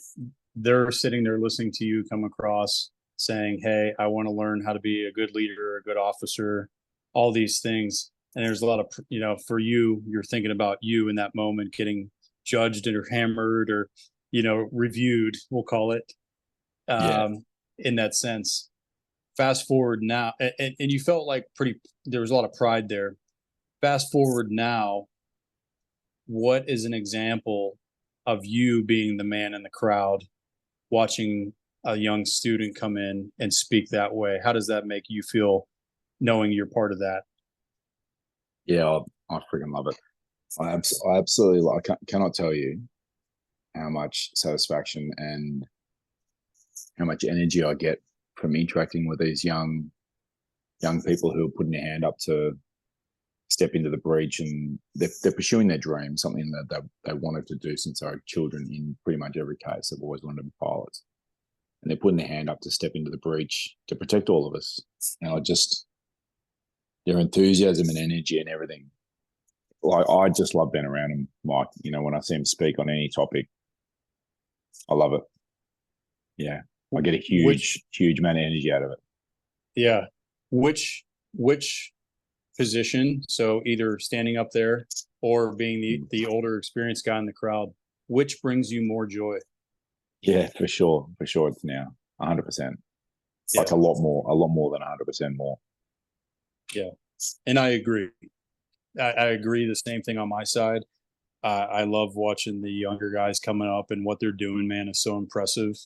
They're sitting there listening to you come across saying, "Hey, I want to learn how to be a good leader, a good officer, all these things." And there's a lot of, for you, you're thinking about you in that moment getting judged or hammered or, reviewed, we'll call it, Yeah. in that sense. Fast forward now, and you felt like there was a lot of pride there. Fast forward now, what is an example of you being the man in the crowd, watching a young student come in and speak that way? How does that make you feel, knowing you're part of that? Yeah, I freaking love it. I absolutely love, cannot tell you how much satisfaction and how much energy I get from interacting with these young people who are putting their hand up to step into the breach, and they're pursuing their dream, something that they wanted to do since they were children. In pretty much every case, they've always wanted to be pilots, and they're putting their hand up to step into the breach to protect all of us. And their enthusiasm and energy and everything. Like, I just love being around them, Mike. When I see them speak on any topic, I love it. Yeah, I get a huge amount of energy out of it. Yeah. Which position, so either standing up there or being the older experienced guy in the crowd, which brings you more joy? Yeah, for sure. It's now 100%. Like a lot more than 100% more. Yeah. And I agree. I agree. The same thing on my side. I love watching the younger guys coming up, and what they're doing, man, is so impressive.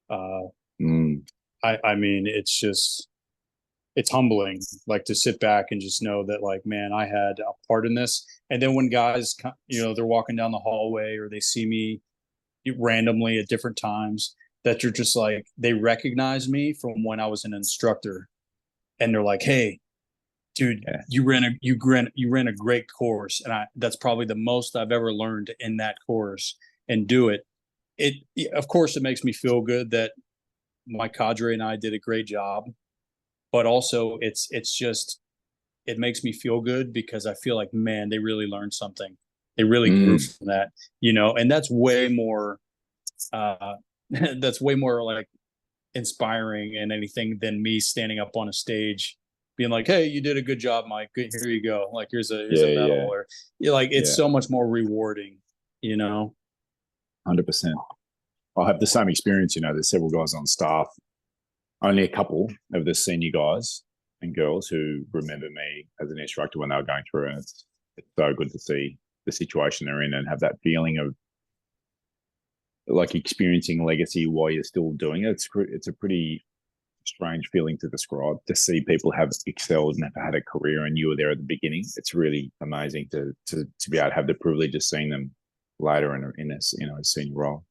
I mean, it's humbling, like, to sit back and just know that, like, man, I had a part in this. And then when guys, they're walking down the hallway, or they see me randomly at different times, that you're just like, they recognize me from when I was an instructor, and they're like, "Hey, dude, you ran a great course," and that's probably the most I've ever learned in that course, and do it. Of course, it makes me feel good that my cadre and I did a great job, but also it makes me feel good because I feel like, man, they really learned something. They really grew from that, and that's way more, that's way more like inspiring and anything than me standing up on a stage being like, "Hey, you did a good job, Mike. Here you go. Like, here's a medal." Or it's so much more rewarding, 100%. I have the same experience. There's several guys on staff, only a couple of the senior guys and girls who remember me as an instructor when they were going through, and it's so good to see the situation they're in and have that feeling of like experiencing legacy while you're still doing it. It's a pretty strange feeling to describe, to see people have excelled and have had a career and you were there at the beginning. It's really amazing to be able to have the privilege of seeing them later in a senior role.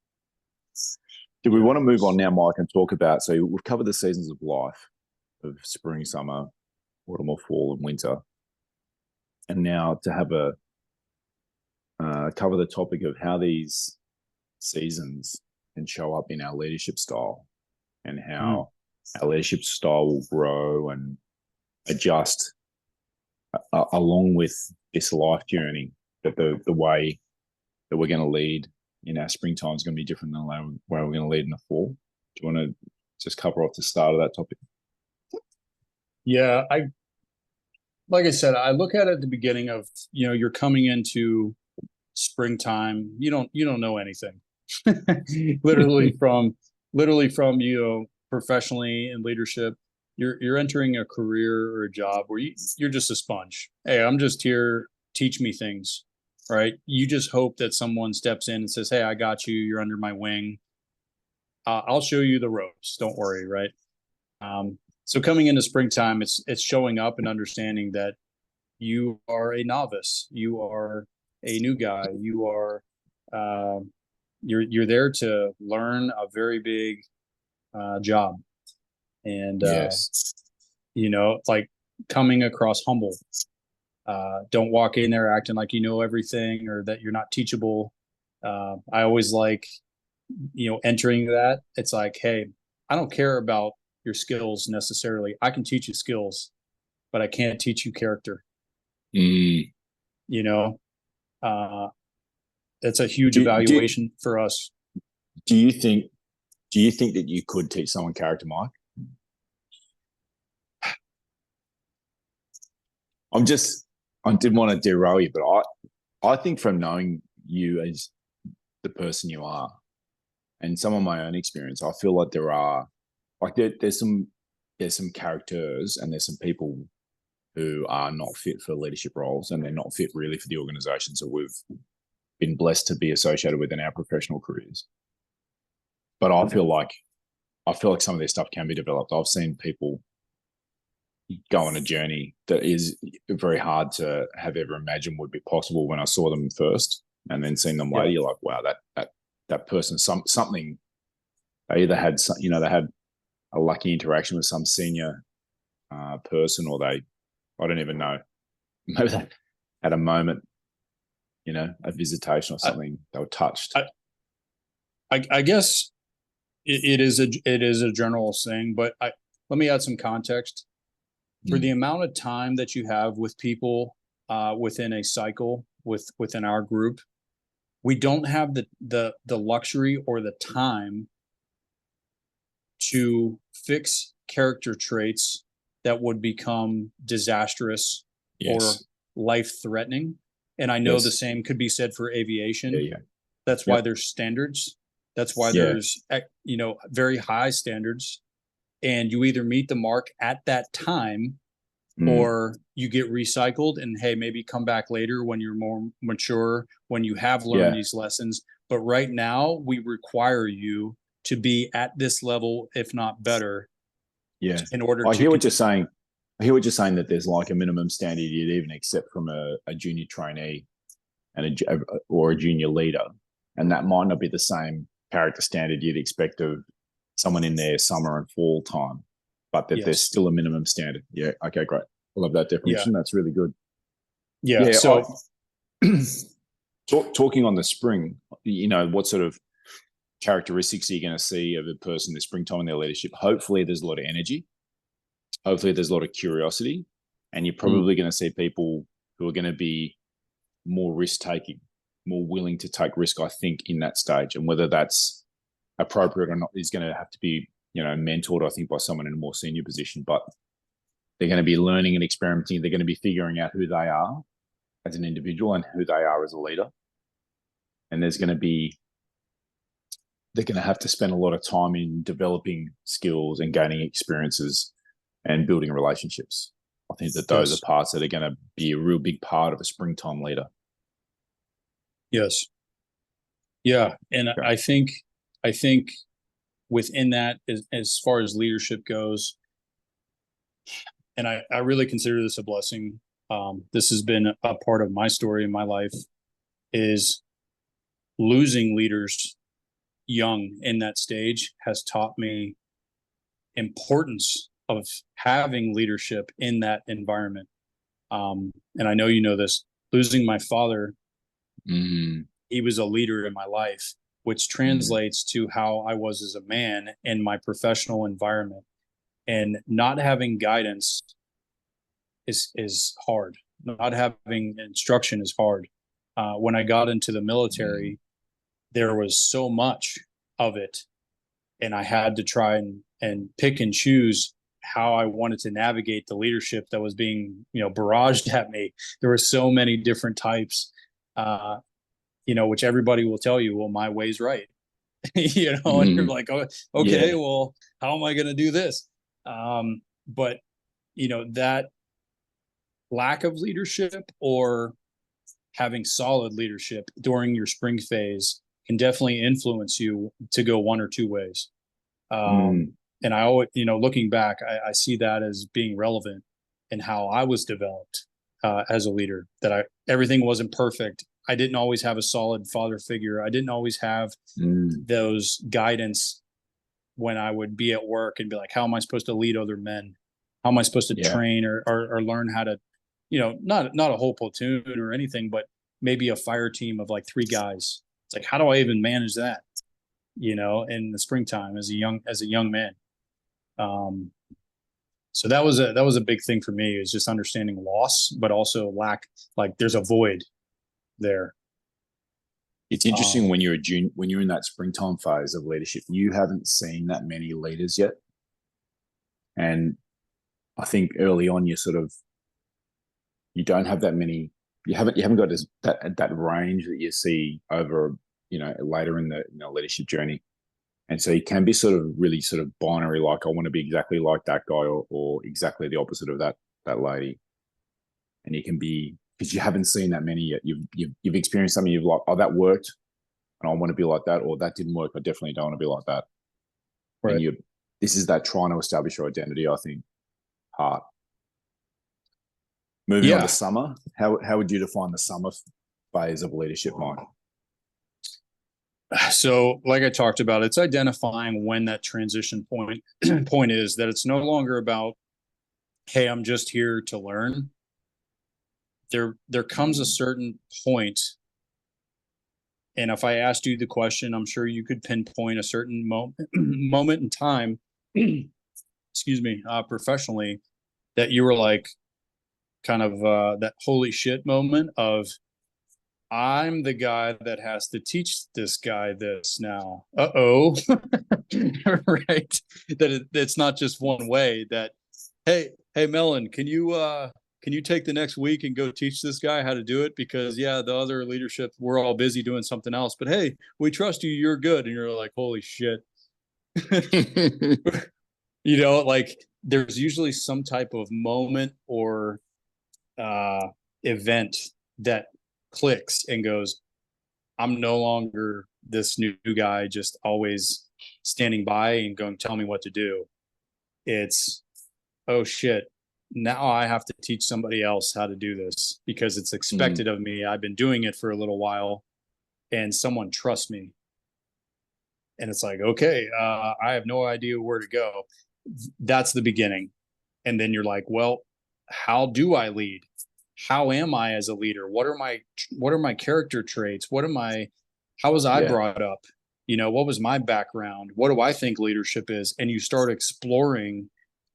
Do we want to move on now, Mike, and talk about, so we've covered the seasons of life of spring, summer, autumn, or fall, and winter, and now to have cover the topic of how these seasons can show up in our leadership style, and how our leadership style will grow and adjust along with this life journey. That the way that we're going to lead in our springtime is going to be different than the way we're going to lead in the fall. Do you want to just cover off the start of that topic? Yeah, like I said, I look at it at the beginning of, you're coming into springtime. You don't know anything. literally from professionally in leadership, you're entering a career or a job where you're just a sponge. Hey, I'm just here, teach me things, right? You just hope that someone steps in and says, "Hey, I got you, you're under my wing. I'll show you the ropes, don't worry," right? So coming into springtime, it's showing up and understanding that you are a novice, you are a new guy, you're there to learn a very big job. And yes, it's like coming across humble. Don't walk in there acting like you know everything or that you're not teachable. I always like, entering that. It's like, hey, I don't care about your skills necessarily. I can teach you skills, but I can't teach you character. It's a huge evaluation for us. Do you think that you could teach someone character, Mike? I didn't want to derail you, but I think from knowing you as the person you are and some of my own experience, I feel like there's some characters and there's some people who are not fit for leadership roles, and they're not fit really for the organizations that we've been blessed to be associated with in our professional careers. But I feel like some of this stuff can be developed. I've seen people go on a journey that is very hard to have ever imagined would be possible when I saw them first, and then seeing them later, you're like, wow, that person, something they either had, they had a lucky interaction with some senior person, or I don't even know, maybe they had a moment, a visitation or something. They were touched. I guess it is a general saying, but let me add some context. For the amount of time that you have with people within a cycle within our group, we don't have the luxury or the time to fix character traits that would become disastrous or life-threatening. And I know the same could be said for aviation. That's why there's standards. That's why there's very high standards. And you either meet the mark at that time or you get recycled and, hey, maybe come back later when you're more mature, when you have learned these lessons. But right now, we require you to be at this level, if not better. Yeah. In order I hear what you're saying. I hear what you're saying, that there's like a minimum standard you'd even accept from a junior trainee or a junior leader. And that might not be the same character standard you'd expect of someone in their summer and fall time, but that there's still a minimum standard. Yeah. Okay, great. I love that definition. Yeah. That's really good. Yeah. So talking on the spring, what sort of characteristics are you going to see of a person this springtime in their leadership? Hopefully there's a lot of energy. Hopefully there's a lot of curiosity, and you're probably going to see people who are going to be more risk-taking, more willing to take risk, I think, in that stage. And whether that's appropriate or not is going to have to be, mentored, I think, by someone in a more senior position. But they're going to be learning and experimenting. They're going to be figuring out who they are as an individual and who they are as a leader. And they're going to have to spend a lot of time in developing skills and gaining experiences and building relationships. I think that those are parts that are going to be a real big part of a springtime leader. Yes. Yeah. And I think within that, as far as leadership goes, and I really consider this a blessing. This has been a part of my story in my life, is losing leaders young in that stage has taught me importance of having leadership in that environment. And I know you know this, losing my father, he was a leader in my life, which translates to how I was as a man in my professional environment. And not having guidance is hard. Not having instruction is hard. When I got into the military, there was so much of it, and I had to try and pick and choose how I wanted to navigate the leadership that was being, barraged at me. There were so many different types, which everybody will tell you, well, my way's right, and you're like, oh, okay, well, how am I going to do this? But that lack of leadership or having solid leadership during your spring phase can definitely influence you to go one or two ways. And I always, looking back, I see that as being relevant in how I was developed as a leader, that everything wasn't perfect. I didn't always have a solid father figure. I didn't always have those guidance when I would be at work and be like, how am I supposed to lead other men? How am I supposed to train or learn how to, not a whole platoon or anything, but maybe a fire team of like 3 guys. It's like, how do I even manage that? In the springtime as a young man. So that was a big thing for me, is just understanding loss, but also lack, like there's a void there. It's interesting when you're when you're in that springtime phase of leadership, you haven't seen that many leaders yet. And I think early on, you don't have that many, you haven't got that range that you see over, later in the leadership journey. And so you can be really binary, like I want to be exactly like that guy or exactly the opposite of that lady. And you can be because you haven't seen that many yet. You've experienced something, you've like, oh, that worked, and I want to be like that, or that didn't work. I definitely don't want to be like that. Right. And this is that trying to establish your identity, I think, part. Moving on to summer, how would you define the summer phase of leadership, Mike? So, like I talked about, it's identifying when that transition point is, that it's no longer about, hey, I'm just here to learn. There comes a certain point, and if I asked you the question, I'm sure you could pinpoint a certain moment in time, excuse me, professionally, that you were like, kind of that holy shit moment of, I'm the guy that has to teach this guy this now. Uh-oh. Right. It's not just one way. That, hey, Melon, can you take the next week and go teach this guy how to do it? Because the other leadership, we're all busy doing something else. But hey, we trust you, you're good. And you're like, holy shit. Like, there's usually some type of moment or event that clicks and goes, I'm no longer this new guy just always standing by and going, tell me what to do. It's, oh shit, now I have to teach somebody else how to do this because it's expected of me. I've been doing it for a little while and someone trusts me. And it's like, okay, I have no idea where to go. That's the beginning. And then you're like, well, how do I lead? How am I as a leader? What are my character traits? How was I brought up? What was my background? What do I think leadership is? And you start exploring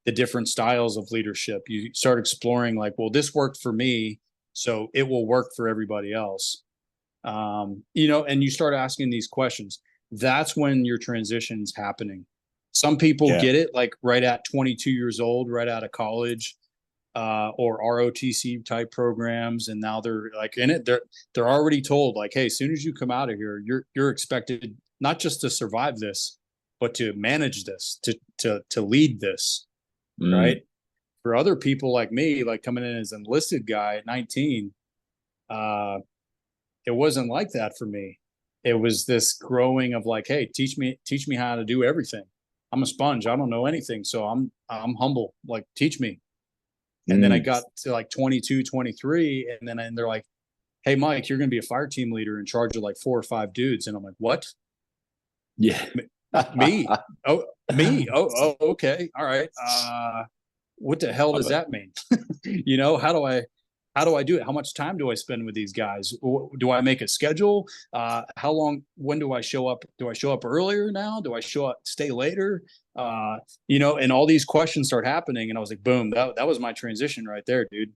the different styles of leadership. You start exploring like, well, this worked for me, so it will work for everybody else. And you start asking these questions. That's when your transition's happening. Some people get it like right at 22 years old, right out of college. Or ROTC type programs, and now they're like in it. They're already told like, hey, as soon as you come out of here, you're expected not just to survive this, but to manage this, to lead this, right? For other people like me, like coming in as an enlisted guy at 19, it wasn't like that for me. It was this growing of like, hey, teach me how to do everything. I'm a sponge. I don't know anything, so I'm humble. Like, teach me. And then I got to like 22, 23, and they're like, hey, Mike, you're going to be a fire team leader in charge of like 4 or 5 dudes. And I'm like, what? Yeah. Me? Oh, me? Oh, okay. All right. What the hell does that mean? How do I do it? How much time do I spend with these guys? Do I make a schedule? How long, when do I show up? Do I show up earlier now? Do I stay later? And all these questions start happening. And I was like, boom, that was my transition right there, dude.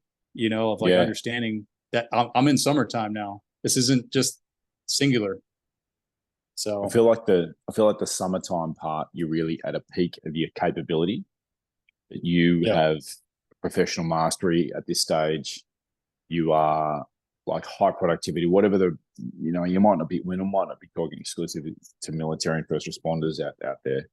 Of like understanding that I'm in summertime now. This isn't just singular. So I feel like the summertime part, you're really at a peak of your capability. That you have professional mastery at this stage. You are like high productivity, whatever we might not be talking exclusively to military and first responders out there.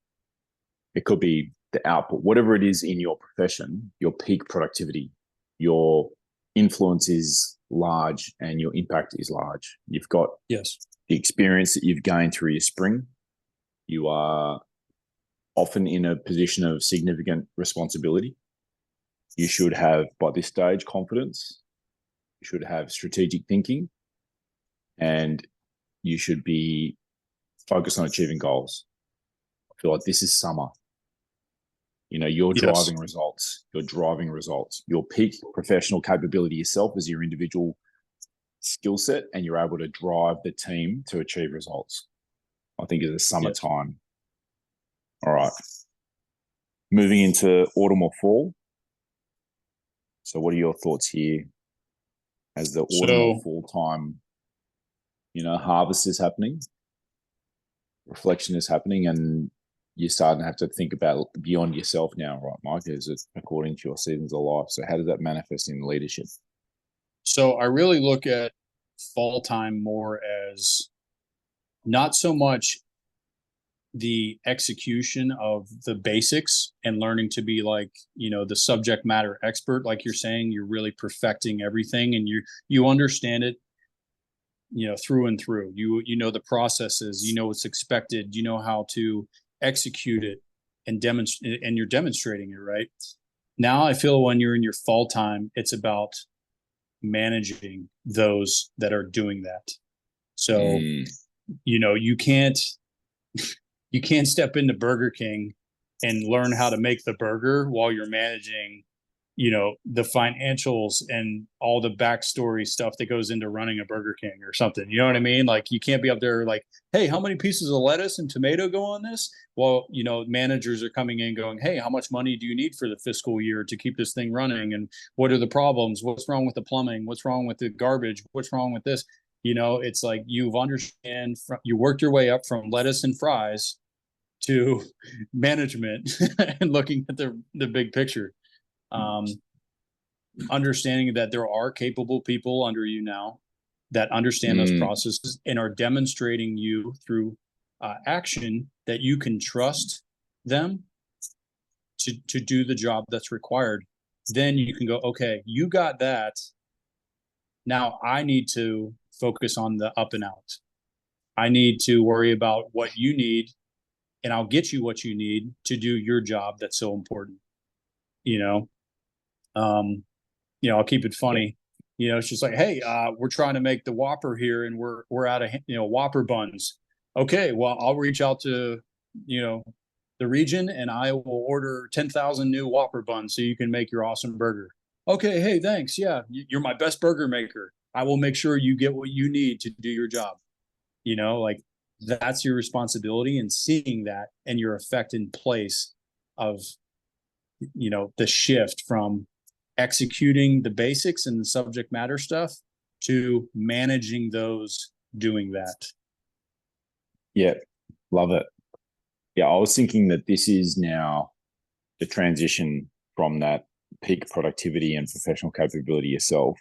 It could be the output, whatever it is in your profession, your peak productivity, your influence is large and your impact is large. You've got the experience that you've gained through your spring. You are often in a position of significant responsibility. You should have, by this stage, confidence. You should have strategic thinking, and you should be focused on achieving goals. I feel like this is summer. You're driving results. You're driving results. Your peak professional capability yourself as your individual skill set, and you're able to drive the team to achieve results. I think it's a summertime. All right. Moving into autumn or fall. So what are your thoughts here as the autumn or fall time, harvest is happening, reflection is happening, and you're starting to have to think about beyond yourself now, right, Mike? Is it according to your seasons of life? So how does that manifest in leadership? So I really look at fall time more as not so much the execution of the basics and learning to be like, the subject matter expert, like you're saying, you're really perfecting everything, and you understand it, through and through. You know the processes, you know what's expected, you know how to execute it and demonstrate, and you're demonstrating it, right? Now I feel when you're in your fall time, it's about managing those that are doing that. So, you can't step into Burger King and learn how to make the burger while you're managing, the financials and all the backstory stuff that goes into running a Burger King or something. You know what I mean? Like, you can't be up there like, hey, how many pieces of lettuce and tomato go on this? Well, managers are coming in going, hey, how much money do you need for the fiscal year to keep this thing running? And what are the problems? What's wrong with the plumbing? What's wrong with the garbage? What's wrong with this? It's like you worked your way up from lettuce and fries to management and looking at the big picture. Understanding that there are capable people under you now that understand those processes and are demonstrating you through action that you can trust them to do the job that's required. Then you can go, okay, you got that. Now I need to focus on the up and out. I need to worry about what you need, and I'll get you what you need to do your job that's so important. I'll keep it funny. It's just like, hey, we're trying to make the Whopper here, and we're out of Whopper buns. Okay, well, I'll reach out to the region, and I will order 10,000 new Whopper buns so you can make your awesome burger. Okay, hey, thanks. Yeah, you're my best burger maker. I will make sure you get what you need to do your job. Like, that's your responsibility, and seeing that and your effect in place of the shift from executing the basics and the subject matter stuff to managing those doing that. Yeah, love it. Yeah, I was thinking that this is now the transition from that peak productivity and professional capability yourself.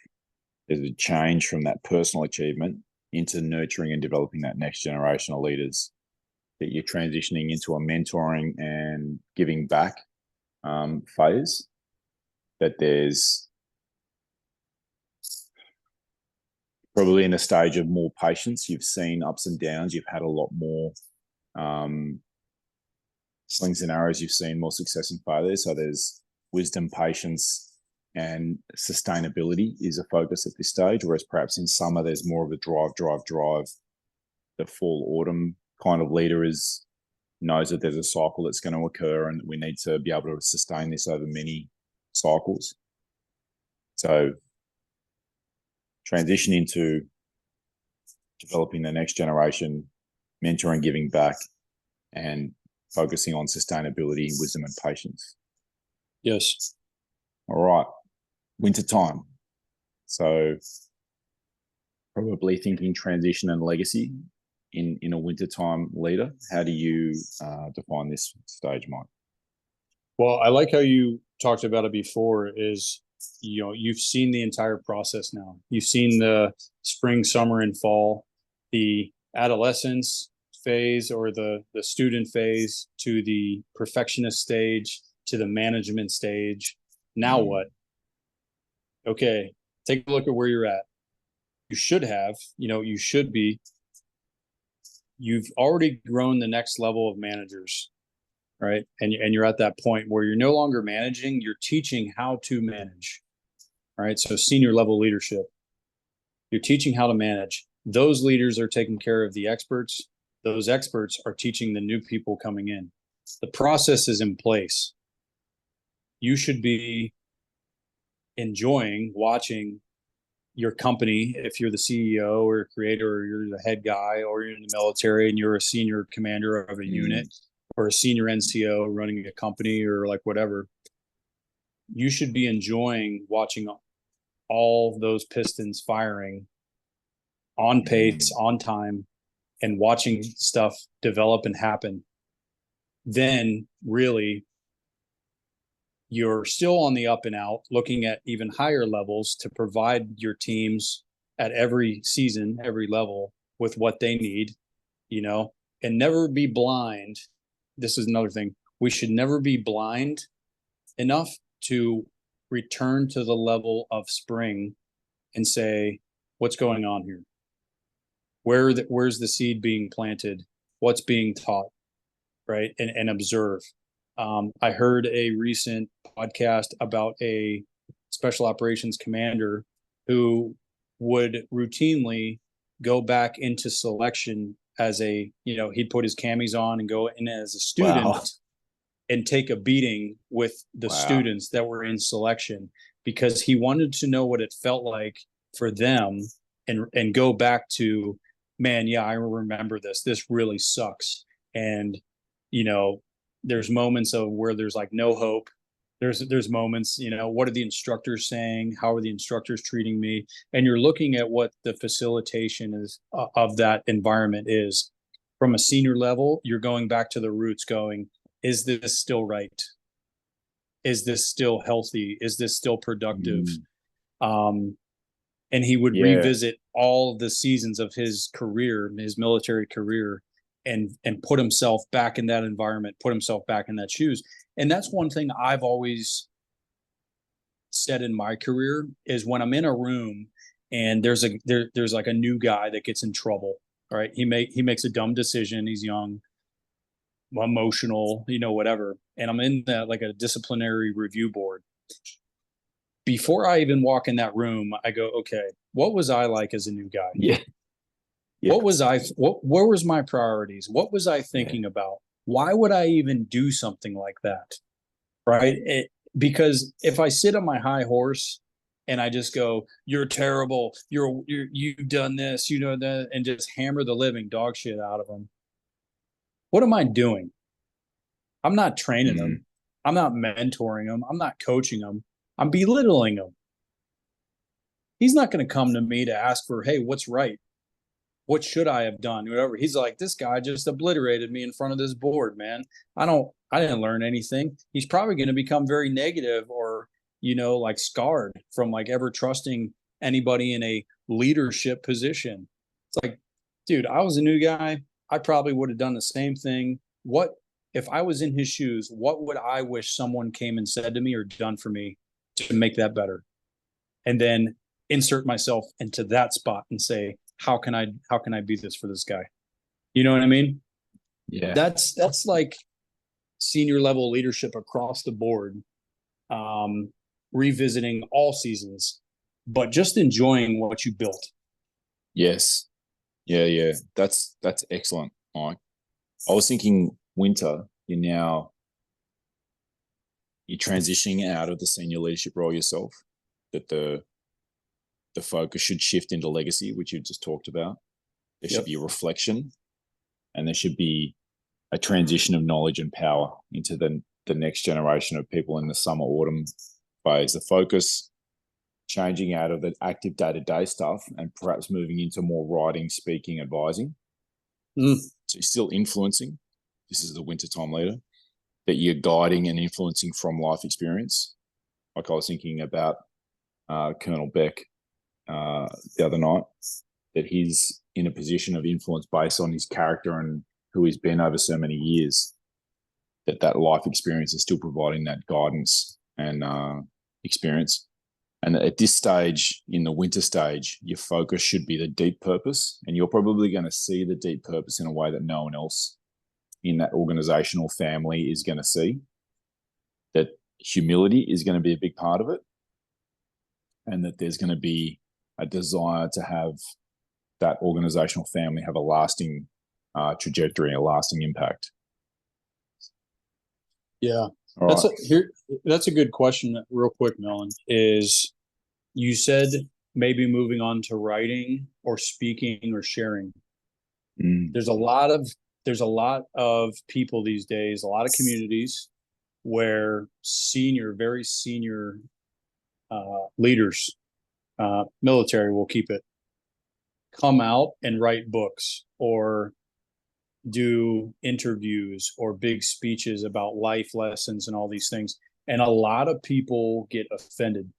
There's a change from that personal achievement into nurturing and developing that next generation of leaders, that you're transitioning into a mentoring and giving back phase, that there's probably in a stage of more patience. You've seen ups and downs. You've had a lot more slings and arrows. You've seen more success and failure. So there's wisdom, patience, and sustainability is a focus at this stage, whereas perhaps in summer there's more of a drive. The fall autumn kind of leader knows that there's a cycle that's going to occur, and we need to be able to sustain this over many cycles. So transition into developing the next generation, mentoring, giving back, and focusing on sustainability, wisdom, and patience. Yes. All right. Winter time. So probably thinking transition and legacy in a wintertime leader. How do you define this stage, Mike? Well, I like how you talked about it before, is, you've seen the entire process now. You've seen the spring, summer, and fall, the adolescence phase or the student phase, to the perfectionist stage, to the management stage. Now what? Okay, take a look at where you're at. You should have, you've already grown the next level of managers, right? And you're at that point where you're no longer managing, you're teaching how to manage, right? So senior level leadership, you're teaching how to manage. Those leaders are taking care of the experts. Those experts are teaching the new people coming in. The process is in place. You should be enjoying watching your company, if you're the CEO or creator, or you're the head guy, or you're in the military and you're a senior commander of a unit, or a senior NCO running a company, or like whatever, you should be enjoying watching all those pistons firing on pace, on time, and watching stuff develop and happen. Then really, you're still on the up and out, looking at even higher levels to provide your teams at every season, every level, with what they need, and never be blind. This is another thing. We should never be blind enough to return to the level of spring and say, what's going on here? Where's the seed being planted? What's being taught, right? And observe. I heard a recent podcast about a special operations commander who would routinely go back into selection as he'd put his camis on and go in as a student. Wow. And take a beating with the students that were in selection, because he wanted to know what it felt like for them, and go back to, man, yeah, I remember this. This really sucks. And, there's moments of where there's like no hope. There's moments, what are the instructors saying? How are the instructors treating me? And you're looking at what the facilitation is of that environment is. From a senior level, you're going back to the roots, going, is this still right? Is this still healthy? Is this still productive? And he would revisit all of the seasons of his career, his military career, and put himself back in that environment, put himself back in that shoes. And that's one thing I've always said in my career, is when I'm in a room and there's like a new guy that gets in trouble, right? He makes a dumb decision. He's young, emotional, whatever. And I'm in that, like, a disciplinary review board. Before I even walk in that room, I go, okay, what was I like as a new guy? Yeah. Where was my priorities? What was I thinking about? Why would I even do something like that? Right? Because if I sit on my high horse and I just go, you're terrible, you've done this, that, and just hammer the living dog shit out of them, what am I doing? I'm not training them. I'm not mentoring them. I'm not coaching them. I'm belittling them. He's not going to come to me to ask for, hey, what's right? What should I have done? Whatever. He's like, this guy just obliterated me in front of this board, man. I didn't learn anything. He's probably going to become very negative, or, like, scarred from, like, ever trusting anybody in a leadership position. It's like, dude, I was a new guy. I probably would have done the same thing. What if I was in his shoes? What would I wish someone came and said to me or done for me to make that better? And then insert myself into that spot and say, how can I be this for this guy? You know what I mean? Yeah. That's like senior level leadership across the board, revisiting all seasons, but just enjoying what you built. Yes. Yeah. That's excellent, Mike. I was thinking winter, you're transitioning out of the senior leadership role yourself, that the focus should shift into legacy, which you just talked about. There should be a reflection, and there should be a transition of knowledge and power into the next generation of people in the summer, autumn phase. The focus changing out of the active day-to-day stuff and perhaps moving into more writing, speaking, advising. So you're still influencing. This is the wintertime leader, that you're guiding and influencing from life experience. Like I was thinking about Colonel Beck the other night, that he's in a position of influence based on his character and who he's been over so many years, that life experience is still providing that guidance and experience. And at this stage, in the winter stage, your focus should be the deep purpose, and you're probably going to see the deep purpose in a way that no one else in that organizational family is going to see. That humility is going to be a big part of it, and that there's going to be a desire to have that organizational family have a lasting trajectory, a lasting impact. Yeah. That's a good question. Real quick, Melon, is you said maybe moving on to writing or speaking or sharing. There's a lot of people these days, a lot of communities where very senior leaders, military, will keep it, come out and write books or do interviews or big speeches about life lessons and all these things. And a lot of people get offended.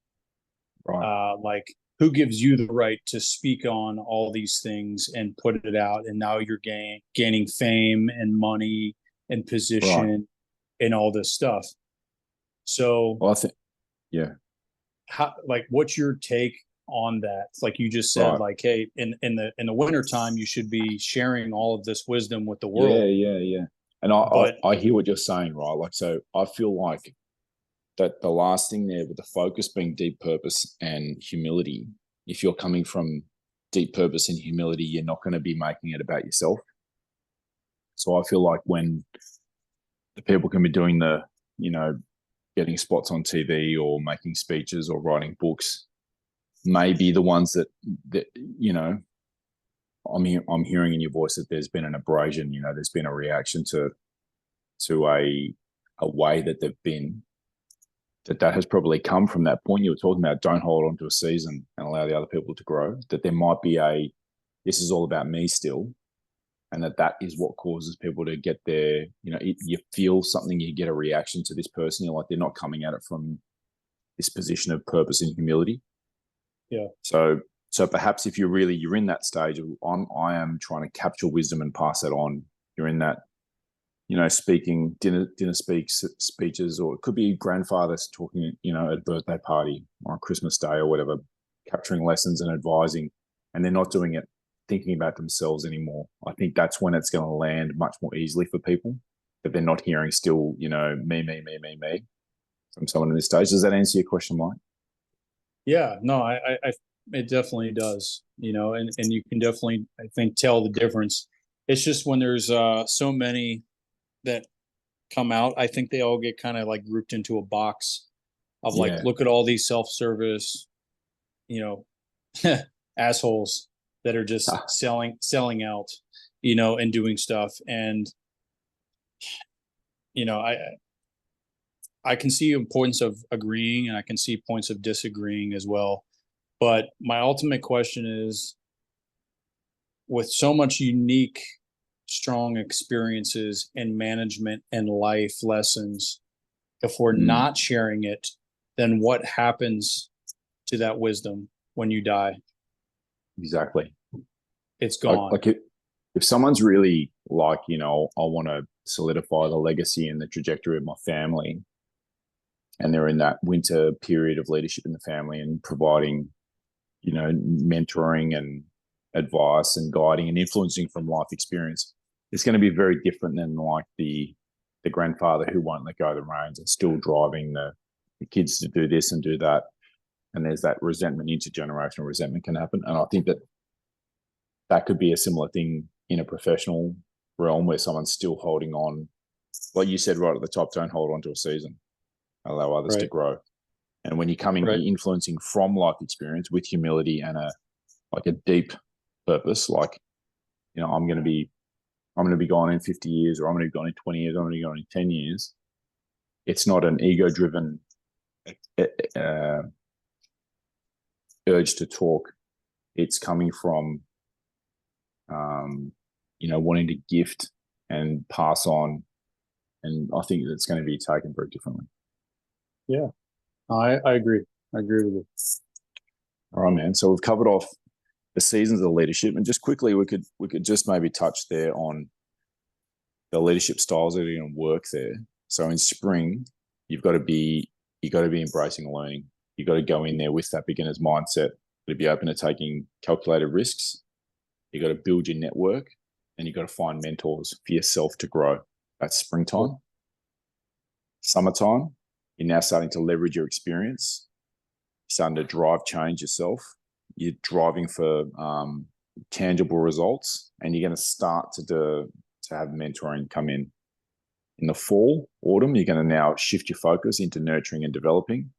Right. Like, who gives you the right to speak on all these things and put it out? And now you're gaining fame and money and Right. position and all this stuff. So Well, I think, yeah, how, like, what's your take on that? Like you just said, right. like, hey, in the winter time, you should be sharing all of this wisdom with the Yeah, world. yeah, yeah. And I, But I hear what you're saying, right? Like, so I feel like that the last thing there with the focus being deep purpose and humility, if you're coming from deep purpose and humility, you're not going to be making it about yourself. So I feel like when the people can be doing the, you know, getting spots on TV or making speeches or writing books, maybe the ones that you know, I'm hearing in your voice that there's been an abrasion. You know, there's been a reaction to a way that they've been. That has probably come from that point you were talking about. Don't hold on to a season and allow the other people to grow. That there might be a this is all about me still, and that is what causes people to get there. You know, you feel something, you get a reaction to this person. You're like they're not coming at it from this position of purpose and humility. yeah, So perhaps if you're in that stage of I am trying to capture wisdom and pass that on. You're in that, you know, speaking speeches, or it could be grandfathers talking, you know, at a birthday party or on Christmas Day or whatever, capturing lessons and advising, and they're not doing it thinking about themselves anymore. I think that's when it's going to land much more easily for people, that they're not hearing still, you know, me from someone in this stage. Does that answer your question, Mike? yeah, no, it definitely does, you know, and you can definitely, I think, tell the difference. It's just when there's so many that come out, I think they all get kind of like grouped into a box of like, Yeah. look at all these self-service, you know, assholes that are just Ah, selling out, you know, and doing stuff. And, you know, I can see points of agreeing and I can see points of disagreeing as well. But my ultimate question is, with so much unique, strong experiences in management and life lessons, if we're mm, not sharing it, then what happens to that wisdom when you die? exactly. It's Like gone. if someone's really like, you know, I want to solidify the legacy and the trajectory of my family, and they're in that winter period of leadership in the family and providing, you know, mentoring and advice and guiding and influencing from life experience, it's going to be very different than like the grandfather who won't let go of the reins and still driving the kids to do this and do that. And there's that resentment, intergenerational resentment can happen. And I think that that could be a similar thing in a professional realm where someone's still holding on. Like you said right at the top, don't hold on to a season, allow others to Right. grow. And when you're coming Right. influencing from life experience with humility and a deep purpose, like, you know, I'm going to be gone in 50 years, or I'm going to be gone in 20 years, I'm going to be gone in 10 years. It's not an ego driven uh, urge to talk. It's coming from, um, you know, wanting to gift and pass on. And I think that's going to be taken very differently. Yeah. I agree. I agree with you. All right, man. So we've covered off the seasons of leadership, and just quickly, we could just maybe touch there on the leadership styles that are going to work there. So in spring, you've got to be embracing learning. You've got to go in there with that beginner's mindset to be open to taking calculated risks. You've got to build your network, and you've got to find mentors for yourself to grow. That's springtime. Summertime, you're now starting to leverage your experience. You're starting to drive change yourself. You're driving for tangible results, and you're going to start to have mentoring come in. In the fall, autumn, you're going to now shift your focus into nurturing and developing.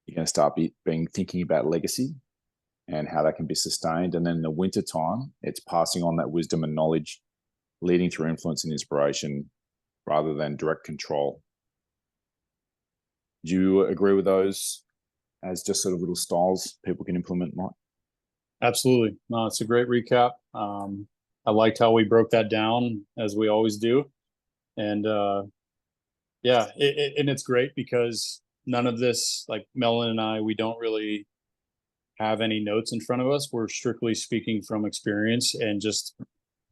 You're going to start being thinking about legacy and how that can be sustained. And then in the winter time, it's passing on that wisdom and knowledge, leading through influence and inspiration rather than direct control. Do you agree with those as just sort of little styles people can implement, Mike? Absolutely. No, it's a great recap. I liked how we broke that down as we always do. And yeah, and it's great because none of this, like Melon and I, we don't really have any notes in front of us. We're strictly speaking from experience, and just,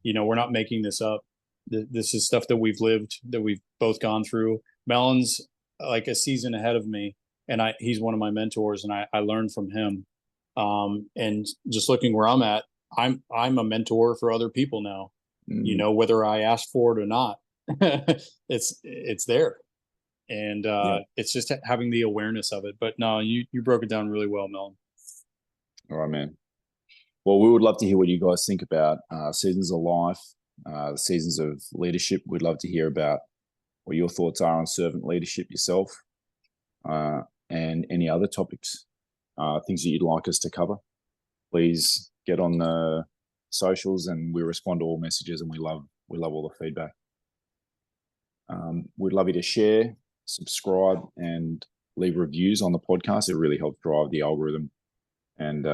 we're not making this up. This is stuff that we've lived, that we've both gone through. Melon's like a season ahead of me, and he's one of my mentors, and I learned from him. And just looking where I'm at, I'm a mentor for other people now. Whether I asked for it or not, it's there. And it's just having the awareness of it. But no, you broke it down really well, Melon. All right, man. Well, we would love to hear what you guys think about seasons of life, the seasons of leadership. We'd love to hear about what your thoughts are on servant leadership yourself, and any other topics, things that you'd like us to cover. Please get on the socials, and we respond to all messages, and we love all the feedback. We'd love you to share, subscribe, and leave reviews on the podcast. It really helps drive the algorithm. And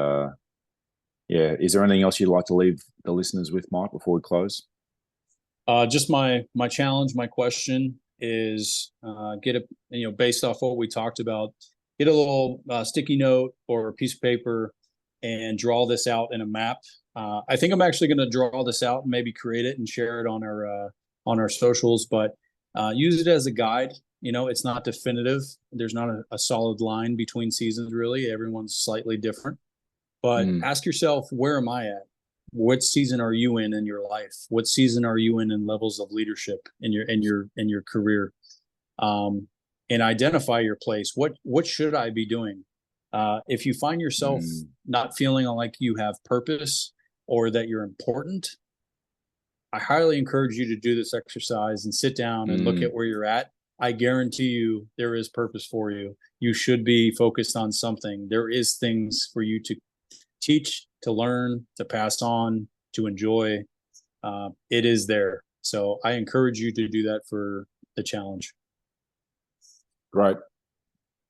is there anything else you'd like to leave the listeners with, Mike, before we close? Just my challenge, my question is, based off what we talked about, get a little sticky note or a piece of paper and draw this out in a map. I think I'm actually going to draw this out and maybe create it and share it on our socials, but use it as a guide. It's not definitive. There's not a solid line between seasons, really. Everyone's slightly different. But ask yourself, where am I at? What season are you in your life? What season are you in levels of leadership in your career? And identify your place. What should I be doing? If you find yourself not feeling like you have purpose or that you're important, I highly encourage you to do this exercise and sit down and look at where you're at. I guarantee you there is purpose for you. You should be focused on something. There is things for you to teach, to learn, to pass on, to enjoy. It is there. So I encourage you to do that for the challenge. Great.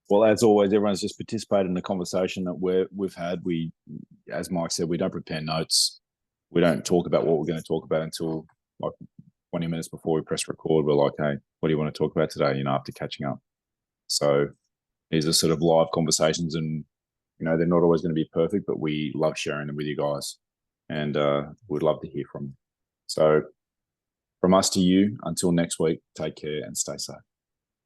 Well, as always, everyone's just participated in the conversation that we've had. We, as Mike said, we don't prepare notes. We don't talk about what we're going to talk about until like 20 minutes before we press record. We're like, hey, what do you want to talk about today? After catching up. So these are sort of live conversations, and they're not always going to be perfect, but we love sharing them with you guys, and we'd love to hear from you. So from us to you, until next week, take care and stay safe.